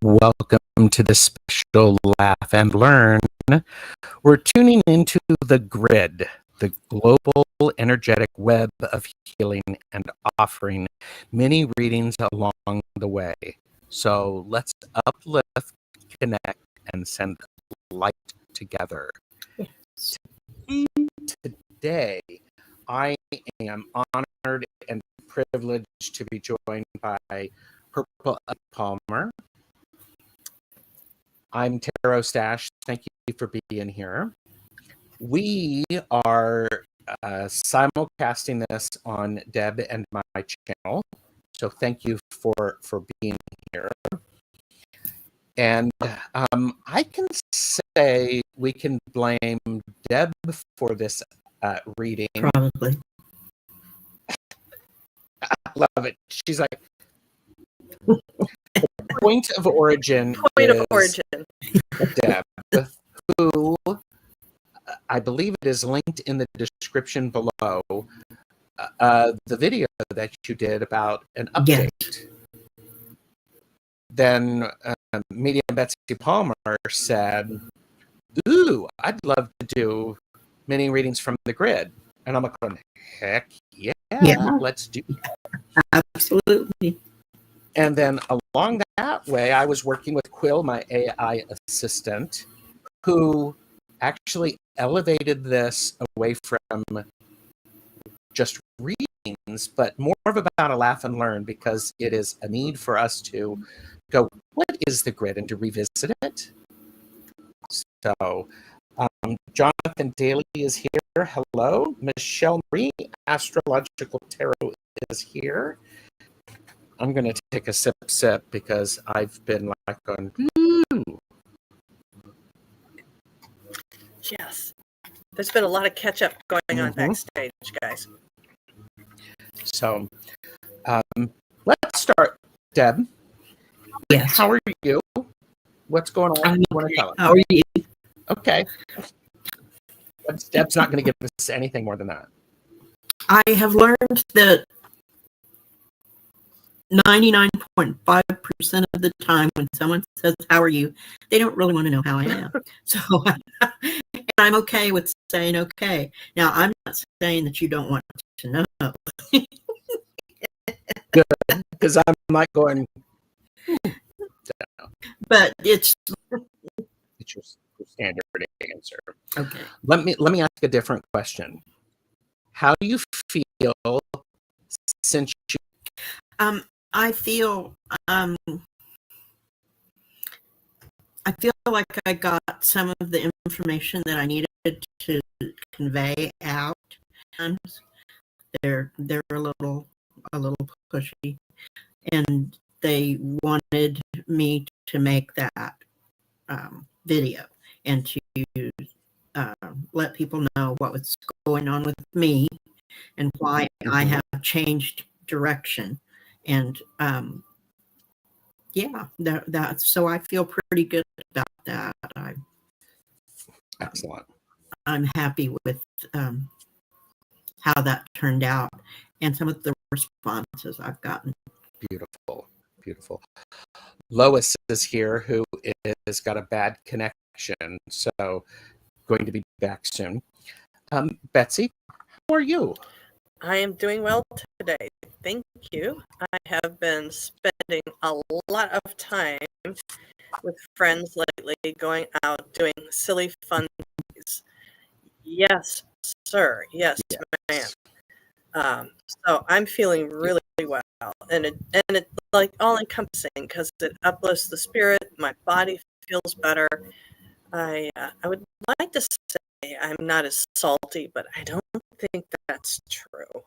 Welcome to the special Laugh and Learn. We're tuning into the grid, the global energetic web of healing, and offering many readings along the way. So let's uplift, connect, and send light together. Yes. Today, I am honored and privileged to be joined by Purple Palmer. I'm TarotStache. Thank you for being here. We are simulcasting this on Deb and my channel, so thank you for being here. And I can say we can blame Deb for this reading. Probably. I love it. She's like, point of origin is Deb, who I believe it is linked in the description below, the video that you did about an update. Yes. Then Medium Betsy Palmer said, ooh, I'd love to do mini readings from the grid. And I'm like, heck yeah, let's do that. Absolutely. And then along that way, I was working with Quill, my AI assistant, who actually elevated this away from just readings, but more of about a laugh and learn, because it is a need for us to go, what is the grid, and to revisit it. So Jonathan Daly is here. Hello. Michelle Marie, Astrological Tarot, is here. I'm going to take a sip because I've been like going, ooh. Yes. There's been a lot of catch up going on backstage, guys. So let's start, Deb. Yes. How are you? What's going on? You want to tell us? How are you? Okay. Deb's not going to give us anything more than that. I have learned that 99.5% of the time when someone says, how are you, they don't really want to know how I am. So and I'm okay with saying okay. Now, I'm not saying that you don't want to know. Good, because I'm like going, but it's your standard answer. Okay. Let me ask a different question. How do you feel since you I feel like I got some of the information that I needed to convey out. They're a little pushy, and they wanted me to make that video and to let people know what was going on with me and why I have changed direction. And so I feel pretty good about that. Excellent. I'm happy with how that turned out and some of the responses I've gotten. Beautiful. Lois is here, who is got a bad connection, so going to be back soon. Betsy, how are you? I am doing well today. Thank you. I have been spending a lot of time with friends lately, going out, doing silly fun things. Yes, sir. Yes, ma'am. So I'm feeling really well, and it like all encompassing, because it uplifts the spirit. My body feels better. I would like to say I'm not as salty, but I don't think that's true.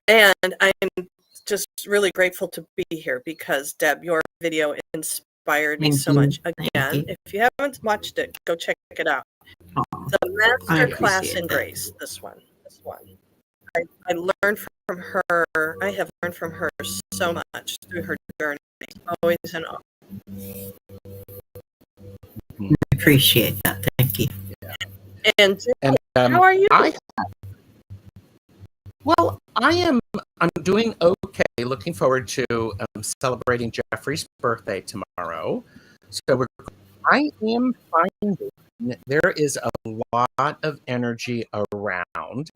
And I'm just really grateful to be here, because Deb, your video inspired me so much. Again, if you haven't watched it, go check it out. The Master Class in Grace. This one. I learned from her. I have learned from her so much through her journey, always and all. Appreciate that. Thank you. And how are you? Well, I I'm doing okay. Looking forward to celebrating Jeffrey's birthday tomorrow. So I am finding there is a lot of energy around,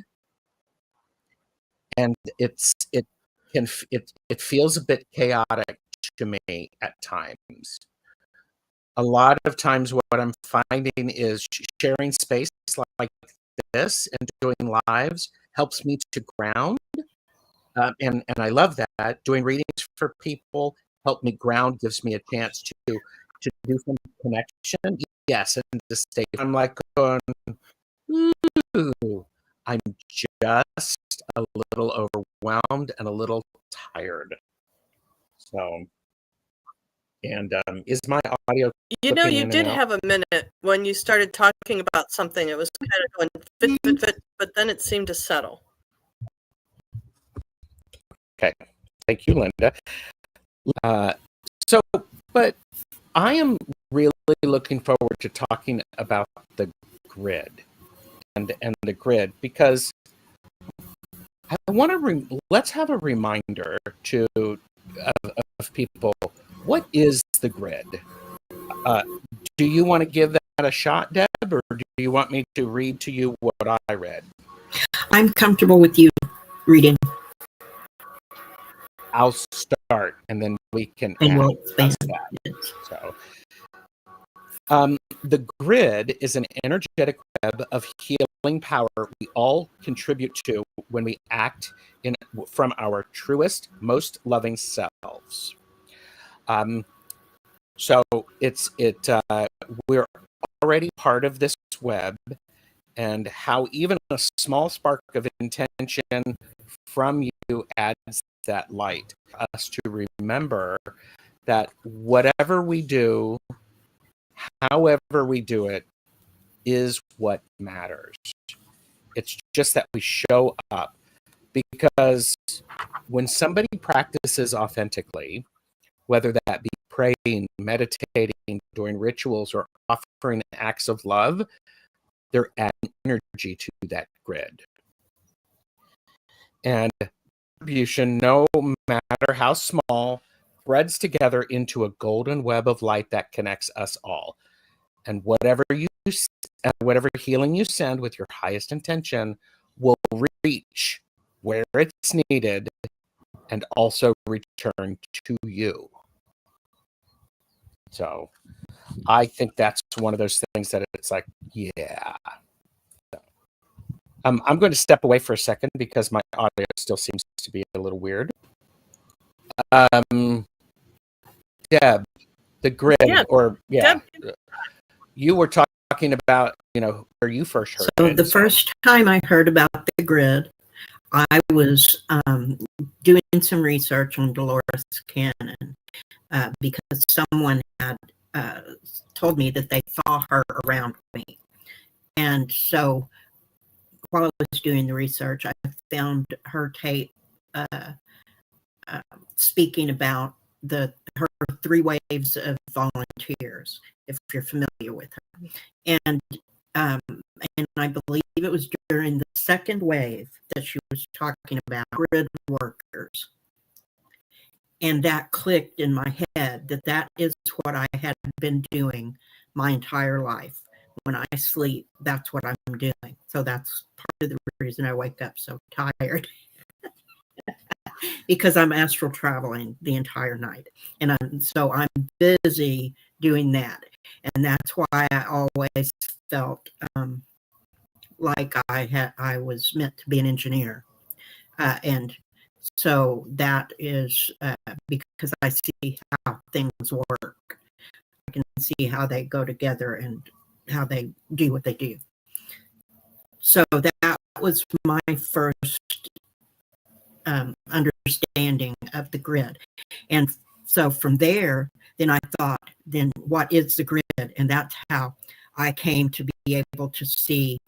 and it feels a bit chaotic to me at times. A lot of times, what I'm finding is sharing space like this and doing lives helps me to ground. And I love that. Doing readings for people help me ground, gives me a chance to do some connection. Yes, and to stay. I'm like going, ooh, I'm just a little overwhelmed and a little tired. So, and is my audio? You know, you did have a minute when you started talking about something. It was kind of going fit, fit, fit, but then it seemed to settle. Okay, thank you, Linda. But I am really looking forward to talking about the grid and the grid, because I want to let's have a reminder of people. What is the grid? Do you want to give that a shot, Deb, or do you want me to read to you what I read? I'm comfortable with you reading. I'll start, and then we can and add we'll expand that. it. So, the grid is an energetic web of healing power we all contribute to when we act from our truest, most loving selves. So we're already part of this web, and how even a small spark of intention from you adds that light. Us to remember that whatever we do, however we do it, is what matters. It's just that we show up, because when somebody practices authentically, whether that be praying, meditating, doing rituals, or offering acts of love, they're adding energy to that grid. And contribution, no matter how small, threads together into a golden web of light that connects us all. And whatever healing you send with your highest intention will reach where it's needed and also return to you. So I think that's one of those things that it's like, yeah. I'm going to step away for a second because my audio still seems to be a little weird. Deb, the grid, Deb. You were talking about, where you first heard it. So the first time I heard about the grid, I was doing some research on Dolores Cannon because someone had told me that they saw her around me. And so while I was doing the research, I found her tape speaking about her 3 waves of volunteers, if you're familiar with her. And I believe it was during the second wave that she was talking about grid workers. And that clicked in my head that is what I had been doing my entire life. When I sleep, that's what I'm doing. So that's part of the reason I wake up so tired. Because I'm astral traveling the entire night. And I'm busy doing that. And that's why I always felt like I was meant to be an engineer. And so that is because I see how things work. I can see how they go together and how they do what they do. So that was my first understanding of the grid. And so from there, then I thought, then what is the grid? And that's how I came to be able to see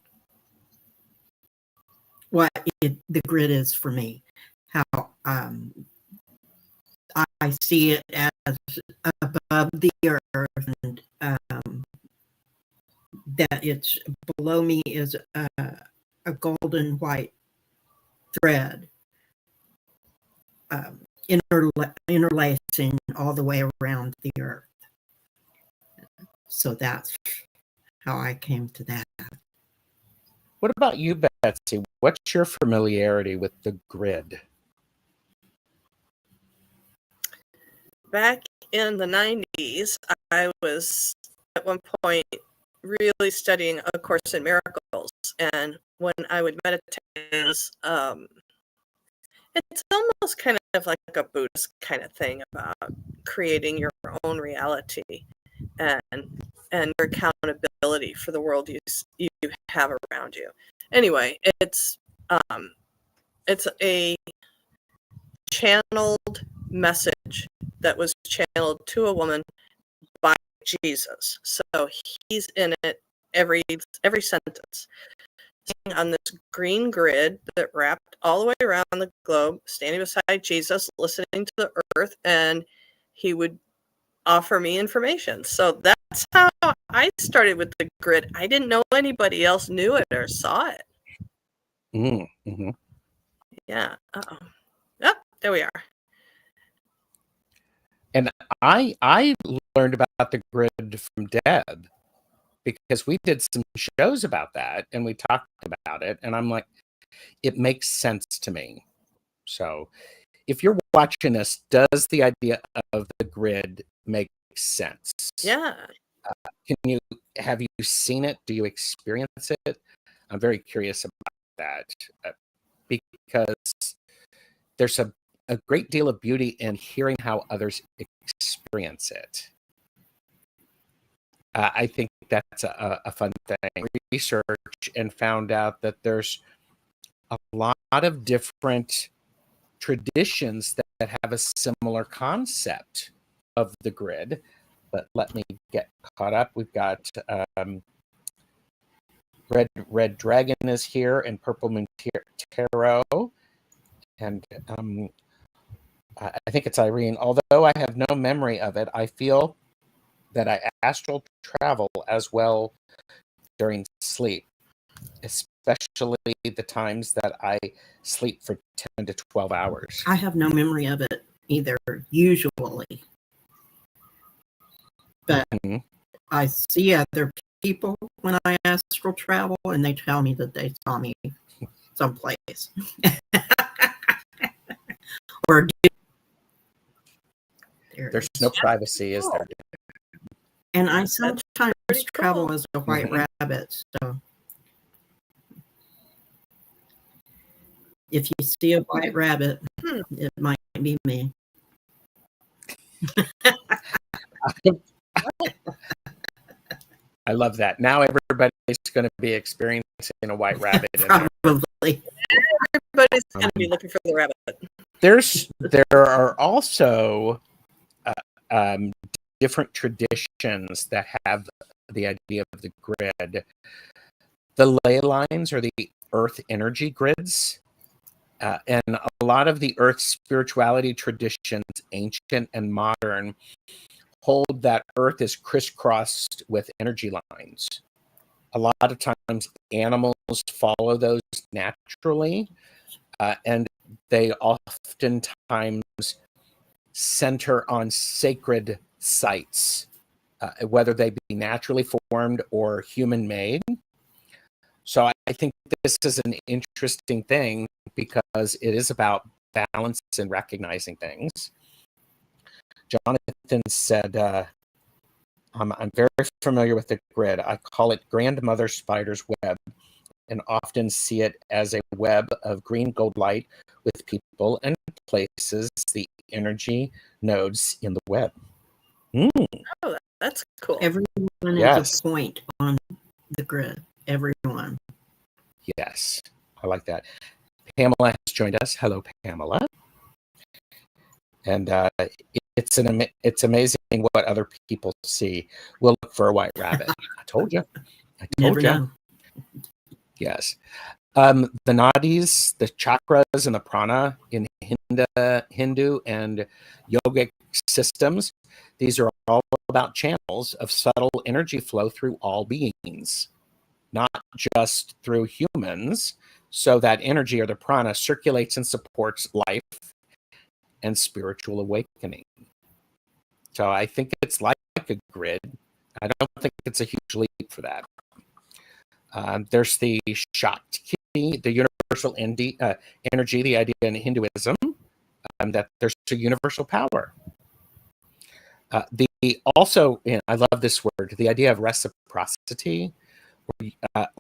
what the grid is for me. How I see it as above the earth, and that it's below me is a golden white thread interlacing all the way around the earth. So that's how I came to that. What about you, Betsy? What's your familiarity with the grid? Back in the 90s, I was at one point really studying A Course in Miracles. And when I would meditate, it's almost kind of like a Buddhist kind of thing about creating your own reality and your accountability for the world you have around you. Anyway, it's a channeled message that was channeled to a woman by Jesus. So he's in it every sentence. On this green grid that wrapped all the way around the globe, standing beside Jesus, listening to the earth, and he would offer me information. So that's how I started with the grid. I didn't know anybody else knew it or saw it. Mm-hmm. Yeah. Uh-oh. Oh, there we are. And I learned about the grid from Deb, because we did some shows about that and we talked about it, and I'm like, it makes sense to me. So if you're watching this, does the idea of the grid make sense? Yeah. Have you seen it? Do you experience it? I'm very curious about that, because there's a great deal of beauty in hearing how others experience it. I think that's a fun thing. Research and found out that there's a lot of different traditions that have a similar concept of the grid. But let me get caught up. We've got Red Dragon is here, and Purple Moon Tarot, and I think it's Irene. Although I have no memory of it, I feel that I astral travel as well during sleep, especially the times that I sleep for 10 to 12 hours. I have no memory of it either, usually. But I see other people when I astral travel, and they tell me that they saw me someplace. Or there's no privacy, is there? And I sometimes travel as a white rabbit, so if you see a white rabbit, it might be me. I love that. Now everybody's going to be experiencing a white rabbit. Probably. Everybody's going to be looking for the rabbit. There are also different traditions that have the idea of the grid. The ley lines are the earth energy grids. And a lot of the earth spirituality traditions, ancient and modern, hold that earth is crisscrossed with energy lines. A lot of times animals follow those naturally, and they oftentimes center on sacred sites, whether they be naturally formed or human-made. So I think this is an interesting thing because it is about balance and recognizing things. Jonathan said, I'm very familiar with the grid. I call it grandmother spider's web and often see it as a web of green gold light with people and places, the energy nodes in the web. Oh, that's cool. Everyone is a point on the grid. Everyone. Yes, I like that. Pamela has joined us. Hello, Pamela. And it's amazing what other people see. We'll look for a white rabbit. I told you. Never know. Yes. The nadis, the chakras, and the prana in Hindu and yogic systems, these are all about channels of subtle energy flow through all beings, not just through humans. So that energy or the prana circulates and supports life and spiritual awakening. So I think it's like a grid. I don't think it's a huge leap for that. There's the Shakti, the universal energy, the idea in Hinduism that there's a universal power. Also, I love this word, the idea of reciprocity,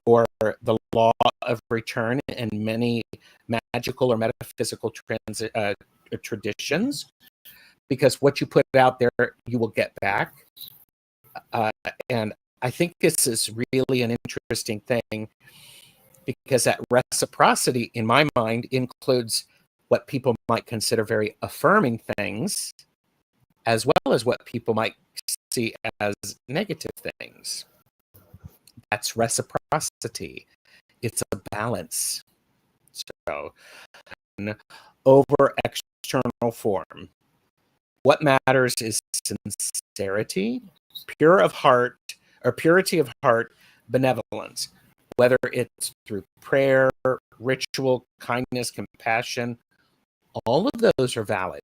or the law of return in many magical or metaphysical traditions, because what you put out there, you will get back. And I think this is really an interesting thing, because that reciprocity, in my mind, includes what people might consider very affirming things, as well as what people might see as negative things. That's reciprocity. It's a balance. So, over external form. What matters is sincerity, purity of heart, benevolence. Whether it's through prayer, ritual, kindness, compassion, all of those are valid.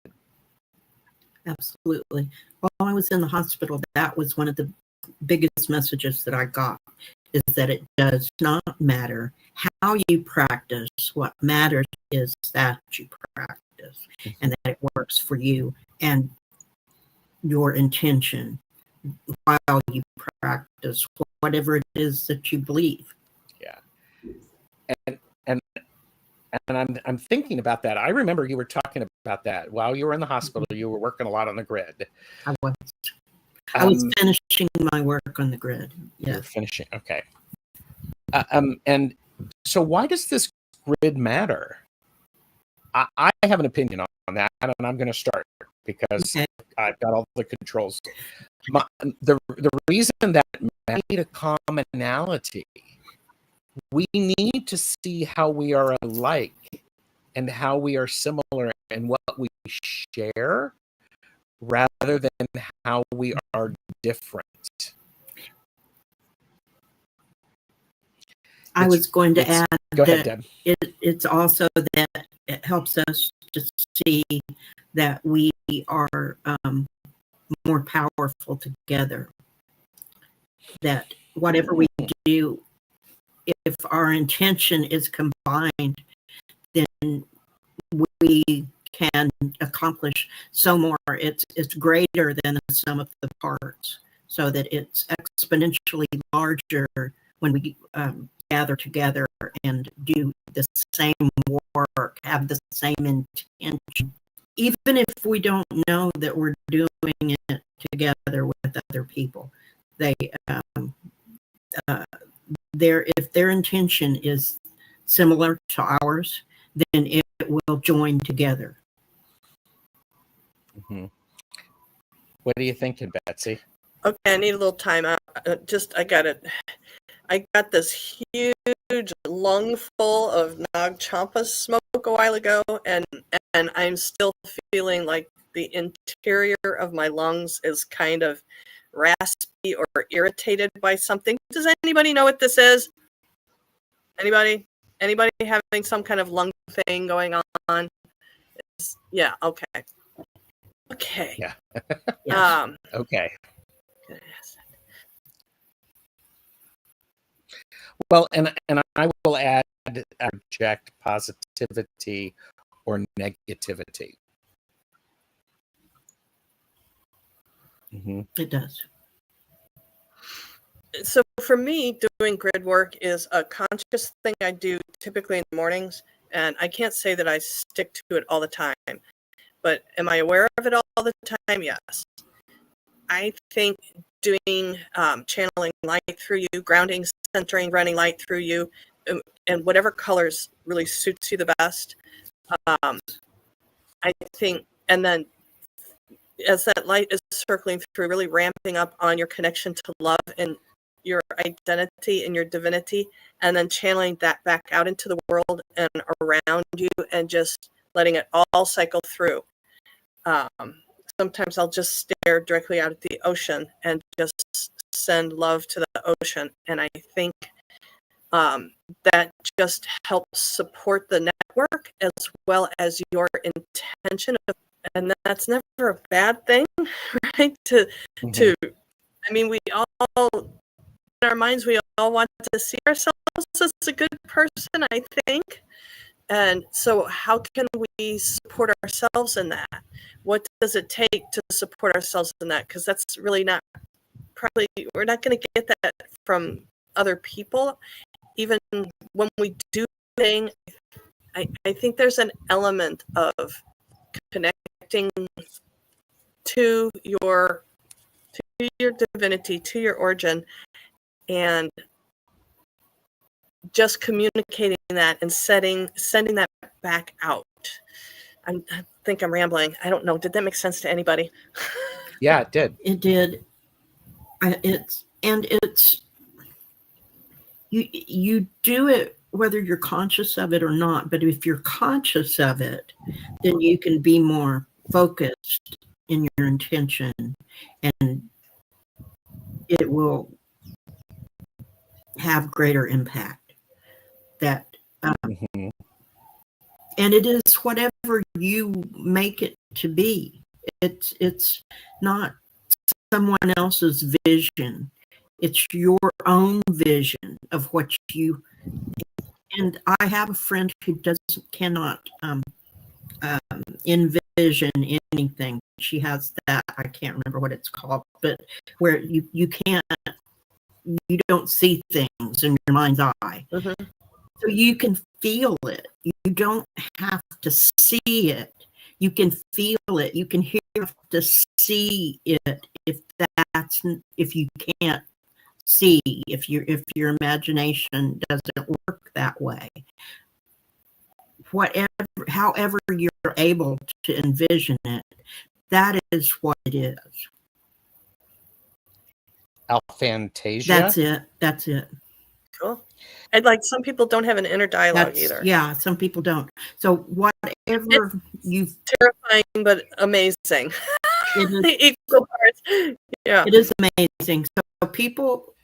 Absolutely. While I was in the hospital, that was one of the biggest messages that I got, is that it does not matter how you practice. What matters is that you practice, and that it works for you and your intention while you practice whatever it is that you believe. Yeah. And I'm thinking about that. I remember you were talking about that while you were in the hospital. You were working a lot on the grid. I was finishing my work on the grid. Yeah. You were finishing. Okay. And so why does this grid matter? I have an opinion on that, and I'm going to start because I've got all the controls. The reason that I need a commonality, we need to see how we are alike and how we are similar and what we share, rather than how we are different. I was going to add that it's also that it helps us to see that we are more powerful together. That whatever we do, if our intention is combined, then we can accomplish so more. It's greater than the sum of the parts, so that it's exponentially larger when we gather together and do the same work, have the same intention. Even if we don't know that we're doing it together with other people, they if their intention is similar to ours, then it will join together. Mm-hmm. What are you thinking, Betsy? Okay, I need a little time out. I got this huge lung full of Nag Champa smoke a while ago, and I'm still feeling like the interior of my lungs is kind of raspy or irritated by something. Does anybody know what this is? Anybody having some kind of lung thing going on? Yeah, okay. Yeah. Okay. Well, and I will add reject positivity or negativity. Mm-hmm. It does. So for me, doing grid work is a conscious thing I do typically in the mornings, and I can't say that I stick to it all the time. But am I aware of it all the time? Yes. I think doing channeling light through you, grounding, centering, running light through you, and whatever colors really suits you the best. I think, and then as that light is circling through, really ramping up on your connection to love and your identity and your divinity, and then channeling that back out into the world and around you, and just letting it all cycle through. Sometimes I'll just stare directly out at the ocean and just send love to the ocean. And I think that just helps support the network, as well as your intention And that's never a bad thing, right? To I mean, we all in our minds, we all want to see ourselves as a good person, I think. And so how can we support ourselves in that? What does it take to support ourselves in that? Because that's really not, probably, we're not going to get that from other people. Even when we do things, I think there's an element of connecting to your divinity, to your origin, and just communicating that and sending that back out. I think I'm rambling. I don't know. Did that make sense to anybody? Yeah, it did. It did. It's you do it whether you're conscious of it or not. But if you're conscious of it, then you can be more focused in your intention, and it will have greater impact. That Mhm. and it is whatever you make it to be. It's not someone else's vision. It's your own vision of what you. And I have a friend who cannot envision anything. She has that, I can't remember what it's called, but where you don't see things in your mind's eye. Mm-hmm. So you can feel it. You don't have to see it. You can feel it. You can hear to see it if you can't see, if your imagination doesn't work that way. However you're able to envision it, that is what it is. Aphantasia. That's it. Cool. And like some people don't have an inner dialogue either. Yeah, some people don't. So whatever you've Terrifying but amazing. Equal parts. Yeah. It is amazing. So people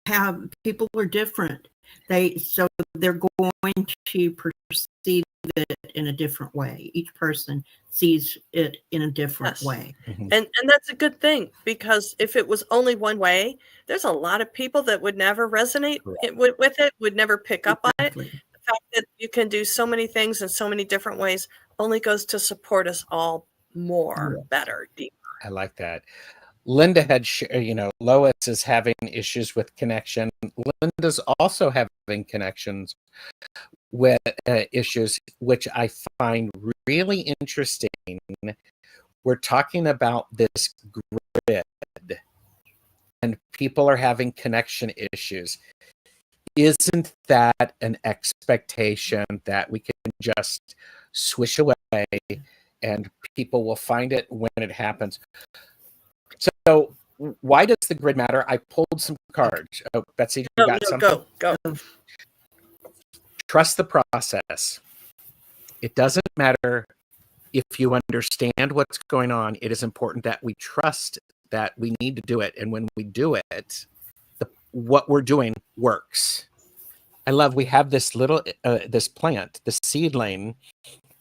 are different. They're going to perceive it in a different way. Each person sees it in a different way. Mm-hmm. And that's a good thing, because if it was only one way, there's a lot of people that would never resonate with it, would never pick up on it. The fact that you can do so many things in so many different ways only goes to support us all more, better, deeper. I like that. Linda had, Lois is having issues with connection. Linda's also having connections with issues, which I find really interesting. We're talking about this grid, and people are having connection issues. Isn't that an expectation that we can just swish away and people will find it when it happens? So why does the grid matter? I pulled some cards. Oh, Betsy, you got something? Go. Trust the process. It doesn't matter if you understand what's going on. It is important that we trust that we need to do it. And when we do it, what we're doing works. We have this little, this plant, the seedling,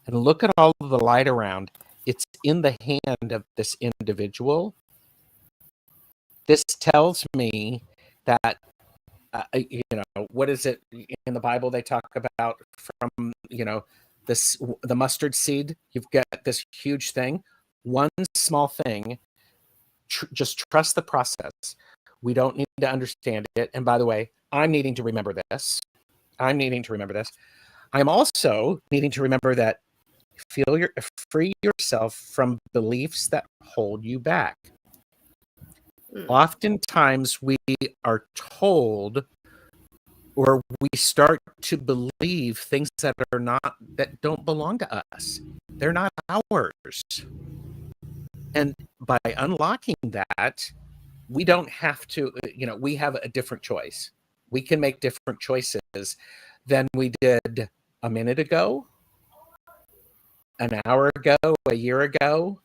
and look at all of the light around. It's in the hand of this individual. This tells me that, what is it in the Bible they talk about from, the mustard seed? You've got this huge thing, one small thing, just trust the process. We don't need to understand it. And by the way, I'm needing to remember this. I'm also needing to remember that free yourself from beliefs that hold you back. Oftentimes we are told, or we start to believe things that don't belong to us. They're not ours. And by unlocking that, we don't have to, we have a different choice. We can make different choices than we did a minute ago, an hour ago, a year ago.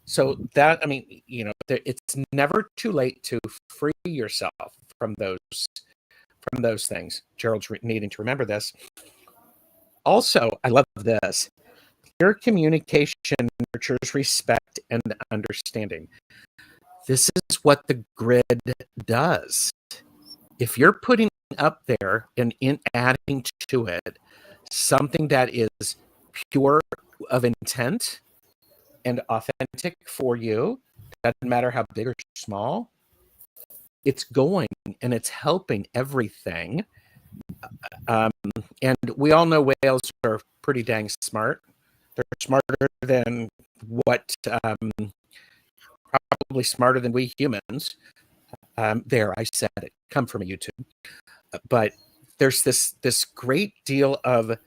So that, it's never too late to free yourself from those things. Gerald's needing to remember this. Also, I love this. Clear communication nurtures respect and understanding. This is what the grid does. If you're putting up there and adding to it something that is pure of intent and authentic for you, doesn't matter how big or small, it's going and it's helping everything. And we all know whales are pretty dang smart. They're smarter than probably smarter than we humans. There, I said it. Come from YouTube. But there's this great deal of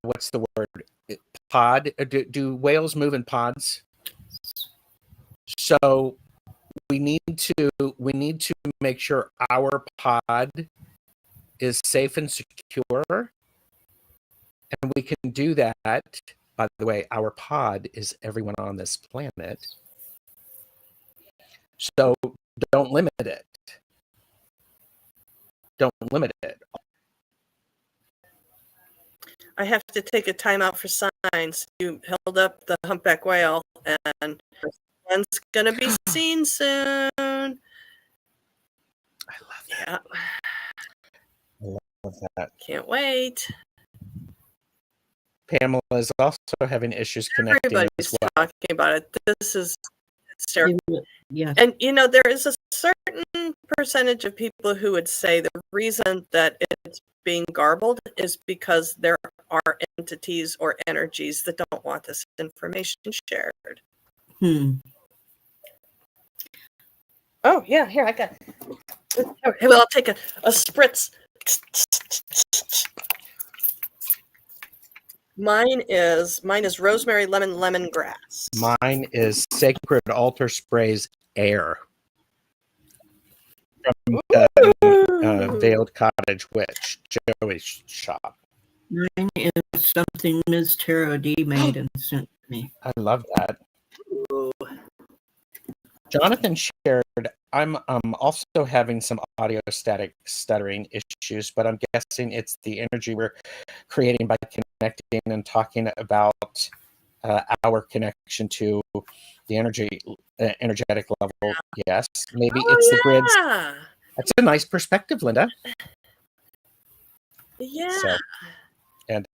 what's the word? Pod. Do whales move in pods? So we need to make sure our pod is safe and secure, and we can do that. By the way, our pod is everyone on this planet. So don't limit it. Don't limit it. I have to take a time out for signs. You held up the humpback whale, and one's going to be seen soon. I love that. Yeah. I love that. Can't wait. Pamela is also having issues connecting Everybody's as well. talking about it. This is hysterical. Yeah. And, there is a certain percentage of people who would say the reason that it's being garbled is because there are entities or energies that don't want this information shared. Oh, yeah, here, I got it. Okay, well, I'll take a spritz. Mine is rosemary, lemon, lemongrass. Mine is Sacred Altar Sprays Air from Veiled Cottage Witch, Joey's shop. Mine is something Ms. Tarot D made and sent me. I love that. Ooh. Jonathan shared, I'm also having some audio static stuttering issues, but I'm guessing it's the energy we're creating by connecting and talking about our connection to the energetic level. Yes, maybe it's the grids. That's a nice perspective, Linda. Yeah. So, and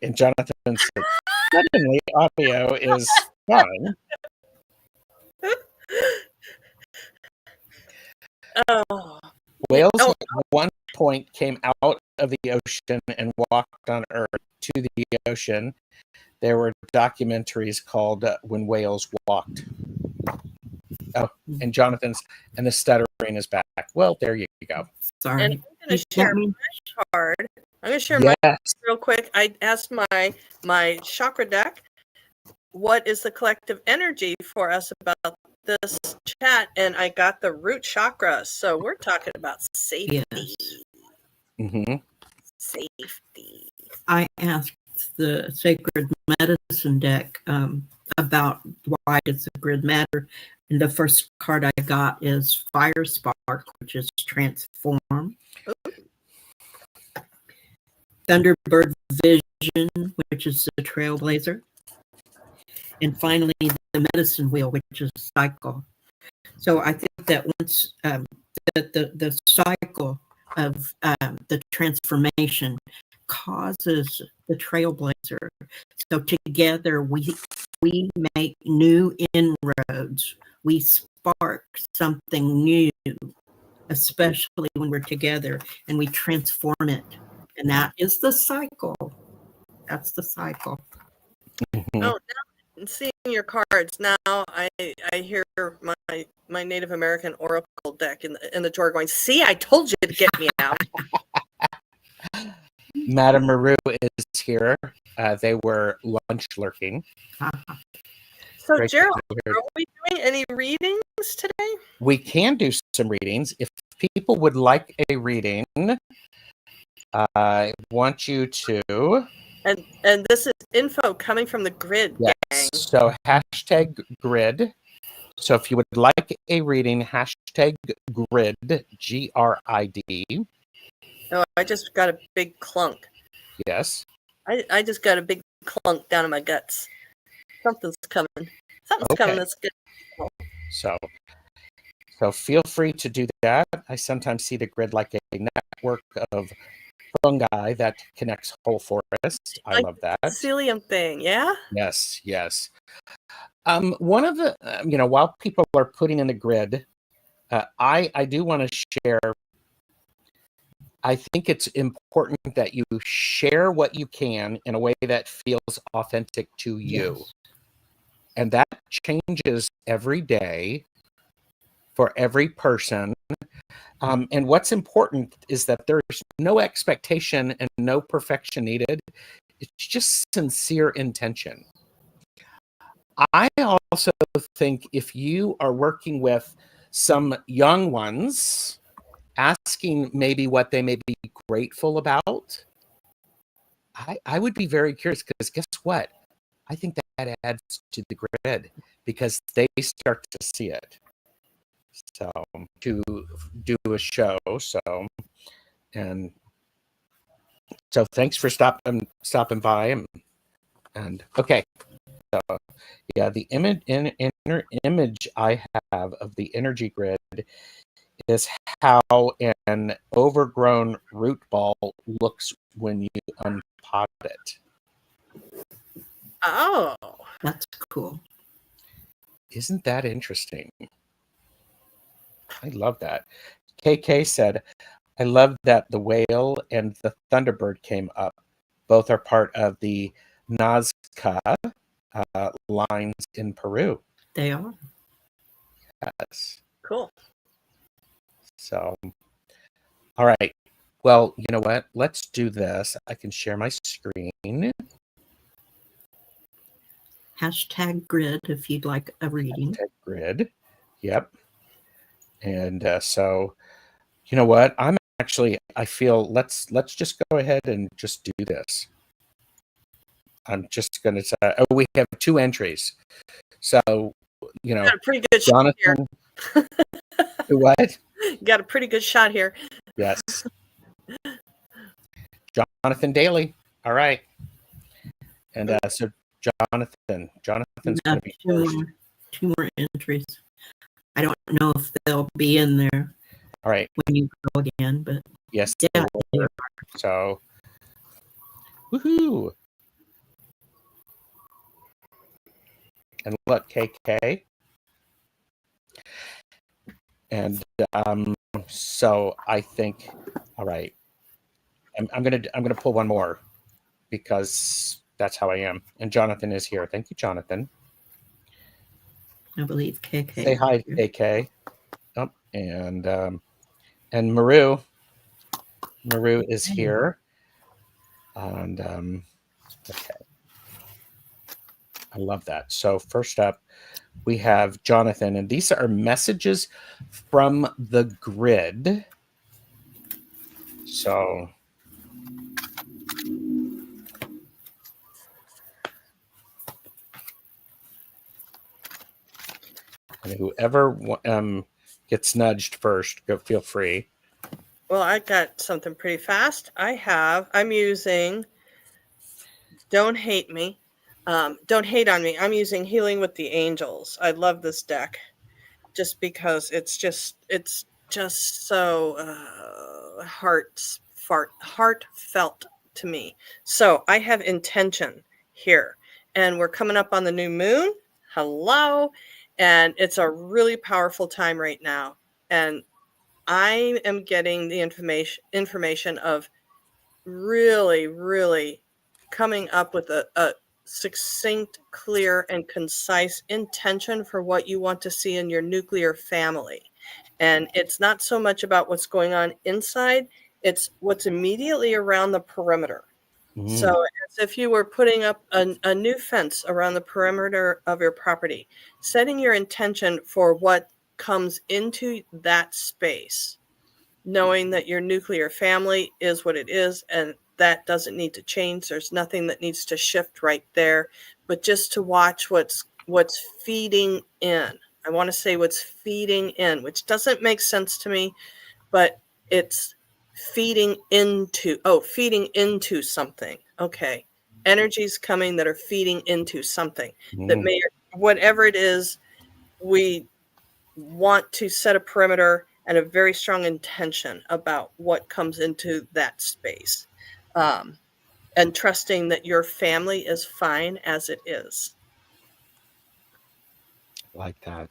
and Jonathan said, suddenly audio is fun. Oh. Whales at one point came out of the ocean and walked on Earth to the ocean. There were documentaries called When Whales Walked. Oh, and Jonathan's, and the stuttering is back. Well, there you go. Sorry. And I'm going to share my card. I'm going to share Yes. my real quick. I asked my chakra deck, what is the collective energy for us about this chat? And I got the root chakra. So we're talking about safety. Yes. Mm-hmm. Safety. I asked the Sacred Medicine deck about why does the grid matter. And the first card I got is Fire Spark, which is transform. Thunderbird Vision, which is the trailblazer. And finally, the medicine wheel, which is cycle. So I think that once the cycle of the transformation causes the trailblazer. So together we make new inroads. We spark something new, especially when we're together, and we transform it. And that is the cycle. That's the cycle. Mm-hmm. Oh, now seeing your cards, now I hear my Native American Oracle deck in the drawer going, see, I told you to get me out. Madame Maru is here. They were lunch lurking. So, Great Gerald, to hear. are we doing any readings today? We can do some readings. If people would like a reading, I want you to. And this is info coming from the grid, Yes. gang. So hashtag grid. So if you would like a reading, hashtag grid, GRID. Oh, I just got a big clunk. Yes. I just got a big clunk down in my guts. Something's coming. Something's coming Okay. that's good. So feel free to do that. I sometimes see the grid like a network of fungi that connects whole forest. I love that. Psyllium thing, yeah? Yes, yes. One of the, while people are putting in the grid, I do want to share. I think it's important that you share what you can in a way that feels authentic to you. Yes. And that changes every day for every person. And what's important is that there's no expectation and no perfection needed. It's just sincere intention. I also think if you are working with some young ones, asking maybe what they may be grateful about, I would be very curious, because guess what? I think that adds to the grid because they start to see it. So to do a show. So thanks for stopping by and okay. So yeah, the inner image I have of the energy grid is how an overgrown root ball looks when you unpot it. Oh. That's cool. Isn't that interesting? I love that. KK said, I love that the whale and the thunderbird came up. Both are part of the Nazca lines in Peru. They are. Yes. Cool. So, all right. Well, you know what? Let's do this. I can share my screen. #grid if you'd like a reading. #grid. Yep. And so, you know what? I feel let's just go ahead and just do this. I'm just going to say, we have 2 entries. So, Got a pretty good shot here. Jonathan, what? You got a pretty good shot here. Yes. Jonathan Daly. All right. And so Jonathan's going to be first. Two more entries. I don't know if they'll be in there. All right. When you go again, but yes, yeah. So, woohoo! And look, KK. And so I think, all right, I'm gonna pull one more because that's how I am. And Jonathan is here. Thank you, Jonathan. I believe KK. Say hi, KK. Oh, and Maru. Maru is here. And okay. I love that. So first up, we have Jonathan, and these are messages from the grid. So and whoever gets nudged first, go feel free. Well, I got something pretty fast. I'm using Don't Hate Me. Don't Hate on Me. I'm using Healing with the Angels. I love this deck just because it's just so heartfelt to me. So I have intention here, and we're coming up on the new moon. Hello. And it's a really powerful time right now. And I am getting the information of really, really coming up with a succinct, clear, and concise intention for what you want to see in your nuclear family. And it's not so much about what's going on inside, it's what's immediately around the perimeter. So as if you were putting up a new fence around the perimeter of your property, setting your intention for what comes into that space, knowing that your nuclear family is what it is, and that doesn't need to change. There's nothing that needs to shift right there, but just to watch what's feeding in. I want to say what's feeding in, which doesn't make sense to me, but it's feeding into something. Okay. Energies coming that are feeding into something that may, whatever it is, we want to set a perimeter and a very strong intention about what comes into that space. And trusting that your family is fine as it is. Like that.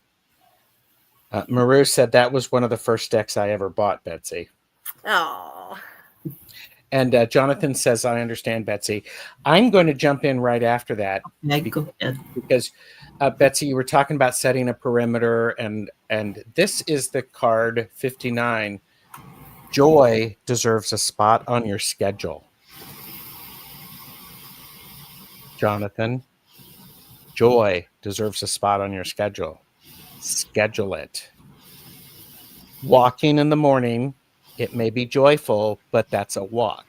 Maru said that was one of the first decks I ever bought, Betsy. Oh. And Jonathan says, I understand, Betsy. I'm going to jump in right after that. Go ahead. Because Betsy, you were talking about setting a perimeter, and this is the card 59. Joy deserves a spot on your schedule. Jonathan, joy deserves a spot on your schedule. Schedule it. Walking in the morning, it may be joyful, but that's a walk.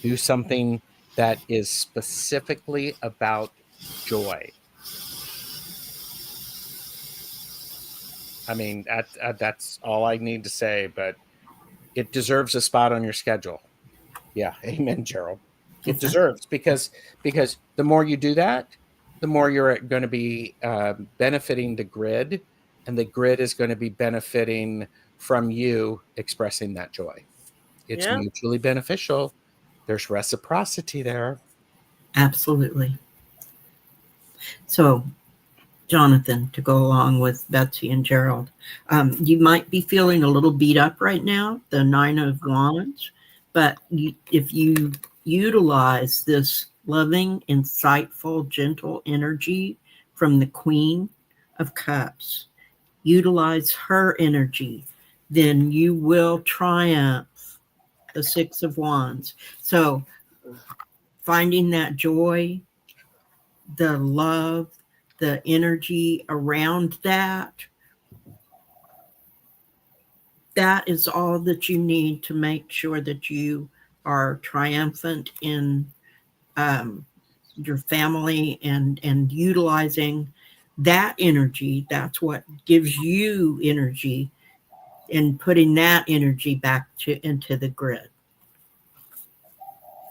Do something that is specifically about joy. I mean, that's all I need to say, but it deserves a spot on your schedule. Yeah, amen, Gerald. It deserves, because the more you do that, the more you're going to be benefiting the grid, and the grid is going to be benefiting from you expressing that joy. It's mutually beneficial. There's reciprocity there. Absolutely. So, Jonathan, to go along with Betsy and Gerald, you might be feeling a little beat up right now, the 9 of Wands, but if you utilize this loving, insightful, gentle energy from the Queen of Cups, utilize her energy, then you will triumph the 6 of Wands. So finding that joy, the love, the energy around that is all that you need to make sure that you are triumphant in your family, and utilizing that energy. That's what gives you energy, and putting that energy back into the grid.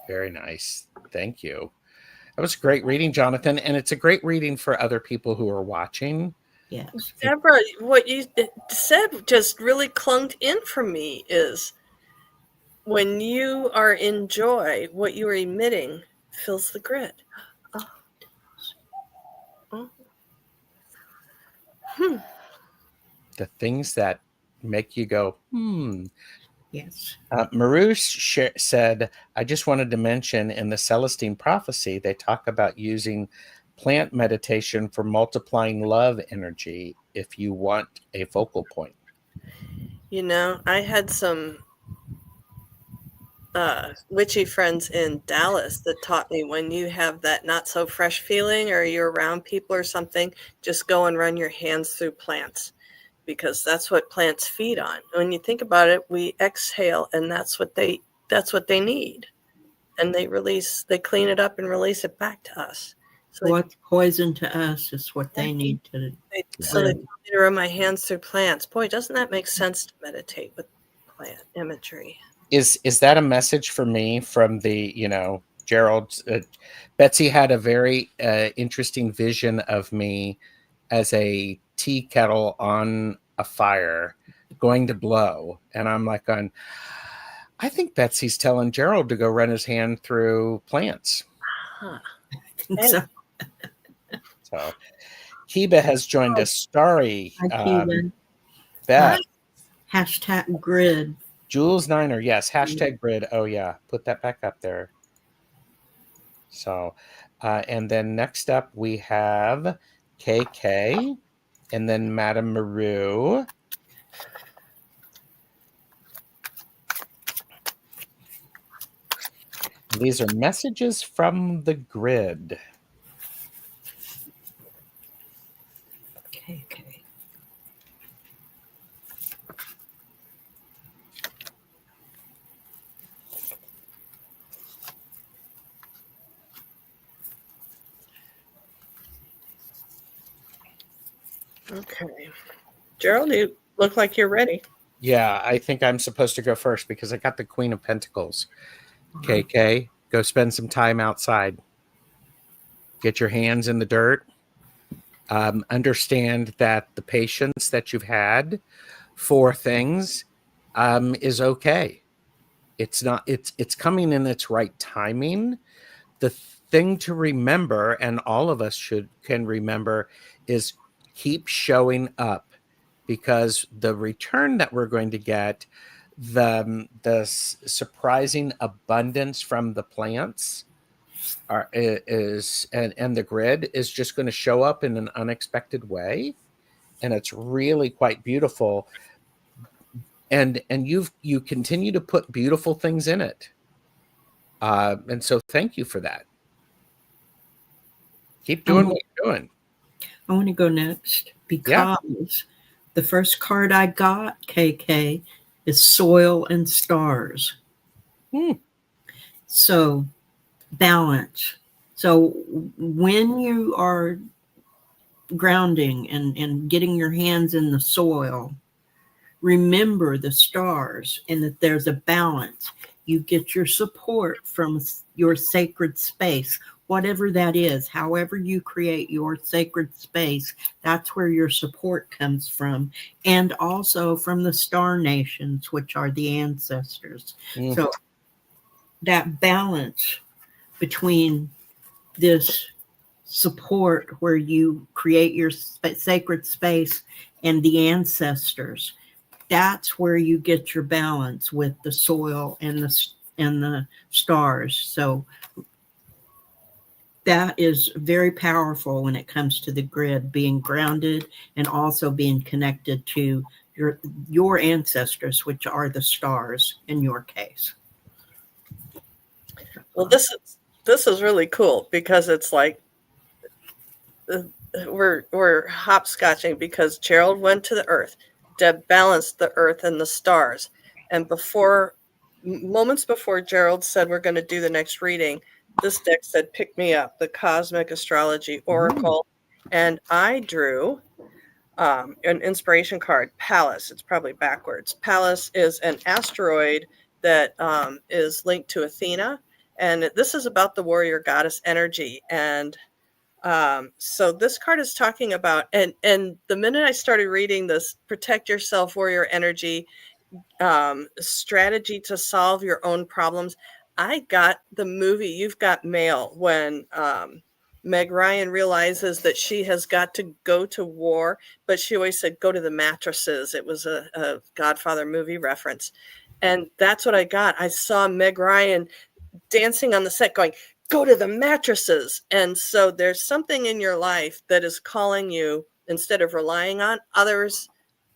Very nice. Thank you. That was a great reading, Jonathan. And it's a great reading for other people who are watching. Yes. Deborah, what you said just really clunked in for me is when you are in joy, what you are emitting fills the grid. Oh. Oh. The things that make you go, Yes. Maru said, I just wanted to mention in the Celestine prophecy, they talk about using plant meditation for multiplying love energy if you want a focal point. You know, I had some witchy friends in Dallas that taught me when you have that not so fresh feeling or you're around people or something, just go and run your hands through plants, because that's what plants feed on. When you think about it, we exhale, and that's what they need. And they clean it up and release it back to us. So What's poison to us is what they need to. So they tell me to run my hands through plants. Boy, doesn't that make sense to meditate with plant imagery? Is that a message for me from the, Gerald? Betsy had a very interesting vision of me as a tea kettle on a fire going to blow. And I'm like, I think Betsy's telling Gerald to go run his hand through plants. Huh. So, So Kiba has joined us. Starry. Beth. Hashtag grid. Jules Niner. Yes. Hashtag grid. Oh, yeah. Put that back up there. So, and then next up we have KK, and then Madame Maru. These are messages from the grid. Okay. Okay. Gerald, you look like you're ready. Yeah, I think I'm supposed to go first because I got the Queen of Pentacles. KK, go spend some time outside. Get your hands in the dirt. Understand that the patience that you've had for things is okay. It's not. It's coming in its right timing. The thing to remember, and all of us can remember, is keep showing up, because the return that we're going to get, the surprising abundance from the plants is and the grid is just going to show up in an unexpected way, and it's really quite beautiful. And you continue to put beautiful things in it, and so thank you for that. Keep doing what you're doing. I want to go next because the first card I got, KK, is Soil and Stars. So balance. So when you are grounding and getting your hands in the soil, remember the stars and that there's a balance. You get your support from your sacred space, whatever that is. However you create your sacred space, that's where your support comes from. And also from the star nations, which are the ancestors. So that balance between this support where you create your sacred space and the ancestors, that's where you get your balance with the soil and the stars. So that is very powerful when it comes to the grid, being grounded and also being connected to your ancestors, which are the stars in your case. Well, this is really cool because it's like we're hopscotching because Gerald went to the earth, Deb balanced the earth and the stars, and moments before Gerald said we're going to do the next reading, this deck said pick me up, the Cosmic Astrology Oracle, and I drew an inspiration card, Pallas. It's probably backwards. Pallas is an asteroid that is linked to Athena, and this is about the warrior goddess energy. And so this card is talking about, and the minute I started reading this, protect yourself, warrior energy, strategy to solve your own problems, I got the movie You've Got Mail, when Meg Ryan realizes that she has got to go to war, but she always said, go to the mattresses. It was a Godfather movie reference. And that's what I got. I saw Meg Ryan dancing on the set going, go to the mattresses. And so there's something in your life that is calling you, instead of relying on others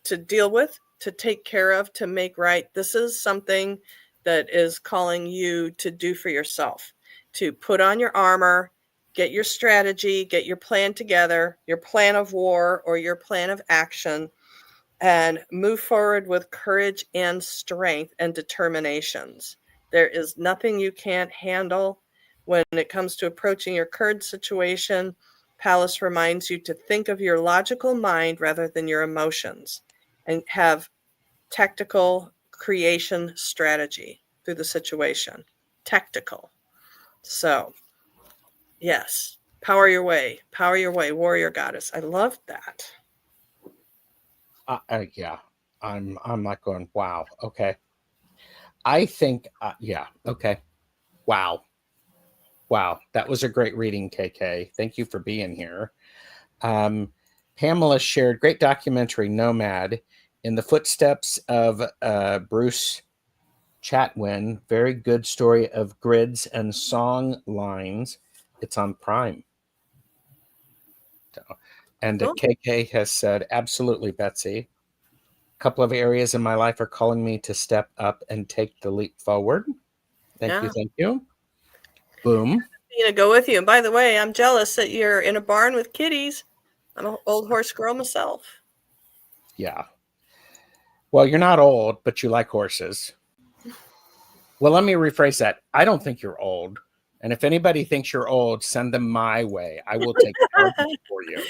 to deal with, to take care of, to make right. This is something that is calling you to do for yourself, to put on your armor, get your strategy, get your plan together, your plan of war or your plan of action, and move forward with courage and strength and determinations. There is nothing you can't handle. When it comes to approaching your current situation, Pallas reminds you to think of your logical mind rather than your emotions, and have tactical creation strategy through the situation. Tactical. So, yes, power your way, warrior goddess. I love that. Yeah, I'm not going, wow, okay. I think, yeah, okay. Wow, that was a great reading, KK. Thank you for being here. Pamela shared, great documentary, Nomad, in the footsteps of Bruce Chatwin. Very good story of grids and song lines. It's on Prime. And Cool. KK has said, absolutely, Betsy. A couple of areas in my life are calling me to step up and take the leap forward. Thank you. Boom. Go with you. And by the way, I'm jealous that you're in a barn with kitties. I'm an old horse girl myself. Yeah. Well, you're not old, but you like horses. Well, let me rephrase that. I don't think you're old. And if anybody thinks you're old, send them my way. I will take care of them for you.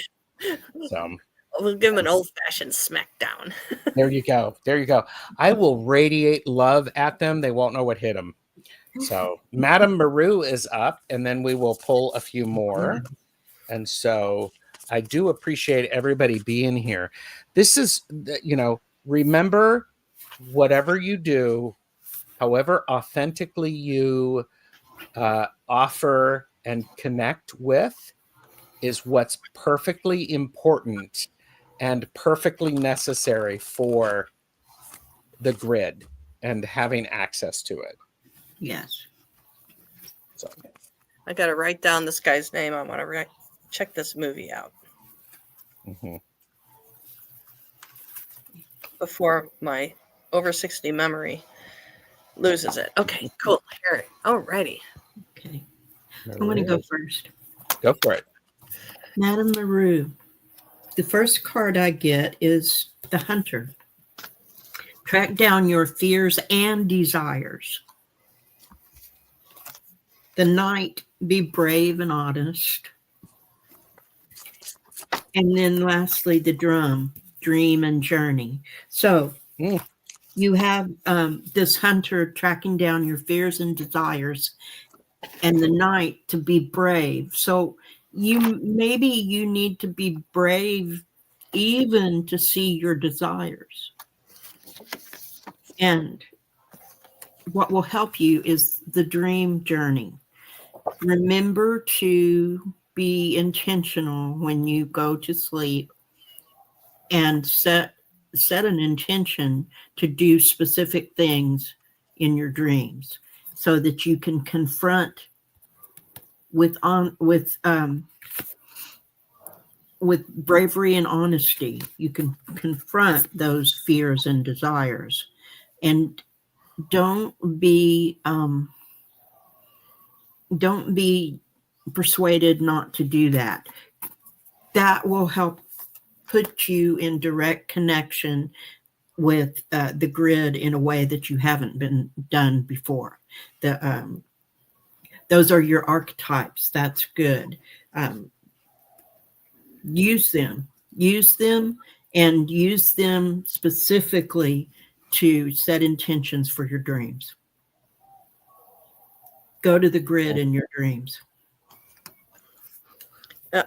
So, We'll give him an old-fashioned smackdown. There you go. There you go. I will radiate love at them. They won't know what hit them. So Madame Maru is up, and then we will pull a few more. And so I do appreciate everybody being here. This is, remember, whatever you do, however authentically you offer and connect with, is what's perfectly important and perfectly necessary for the grid and having access to it. Yes. So I got to write down this guy's name. I want to check this movie out before my over 60 memory loses it. Okay, cool. Here. Alrighty. Okay. I want to go first. Go for it. Madame Maru. The first card I get is the Hunter. Track down your fears and desires. The Knight, be brave and honest. And then lastly, the Drum, dream and journey. So you have this Hunter tracking down your fears and desires, and the Knight to be brave. So maybe you need to be brave even to see your desires. And what will help you is the dream journey. Remember to be intentional when you go to sleep, and set an intention to do specific things in your dreams so that you can confront with bravery and honesty. You can confront those fears and desires, and don't be persuaded not to do that. That will help put you in direct connection with the grid in a way that you haven't been done before. Those are your archetypes. That's good. Use them, and use them specifically to set intentions for your dreams. Go to the grid in your dreams.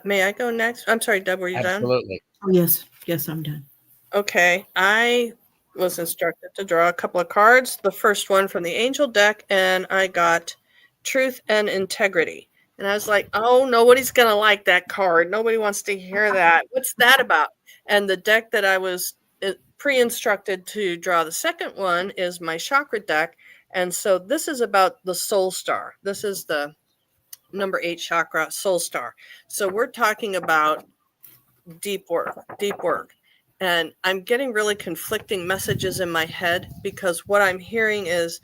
May I go next? I'm sorry, Deb, were you done? Absolutely. Oh, yes. Yes, I'm done. Okay. I was instructed to draw a couple of cards. The first one from the Angel deck, and I got Truth and Integrity. And I was like, oh, nobody's going to like that card. Nobody wants to hear that. What's that about? And the deck that I was pre-instructed to draw, the second one, is my chakra deck. And so this is about the soul star. This is the number 8 chakra, soul star. So we're talking about deep work. And I'm getting really conflicting messages in my head, because what I'm hearing is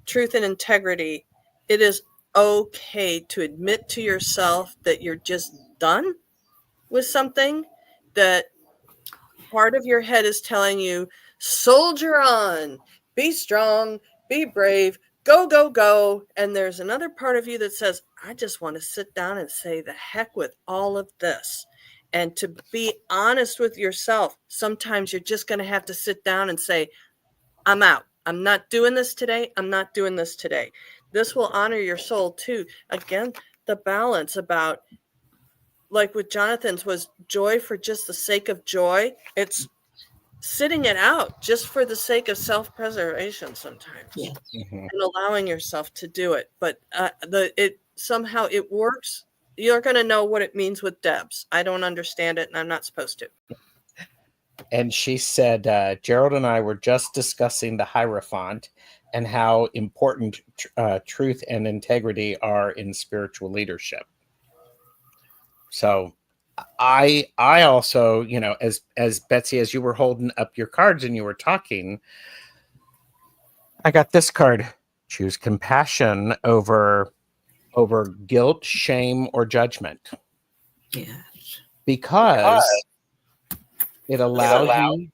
truth and integrity. It is okay to admit to yourself that you're just done with something, that part of your head is telling you, soldier on, be strong, be brave, go, go, go. And there's another part of you that says, I just want to sit down and say the heck with all of this. And to be honest with yourself, sometimes you're just going to have to sit down and say, I'm out. I'm not doing this today. I'm not doing this today. This will honor your soul too. Again, the balance about, like with Jonathan's, was joy for just the sake of joy. It's sitting it out just for the sake of self-preservation sometimes. Yeah. And allowing yourself to do it. But somehow it works. You're going to know what it means with Deb's. I don't understand it, and I'm not supposed to. And she said, Gerald and I were just discussing the Hierophant and how important truth and integrity are in spiritual leadership. So I also, as Betsy, as you were holding up your cards and you were talking, I got this card: choose compassion over guilt, shame, or judgment. Yes. Because it allows you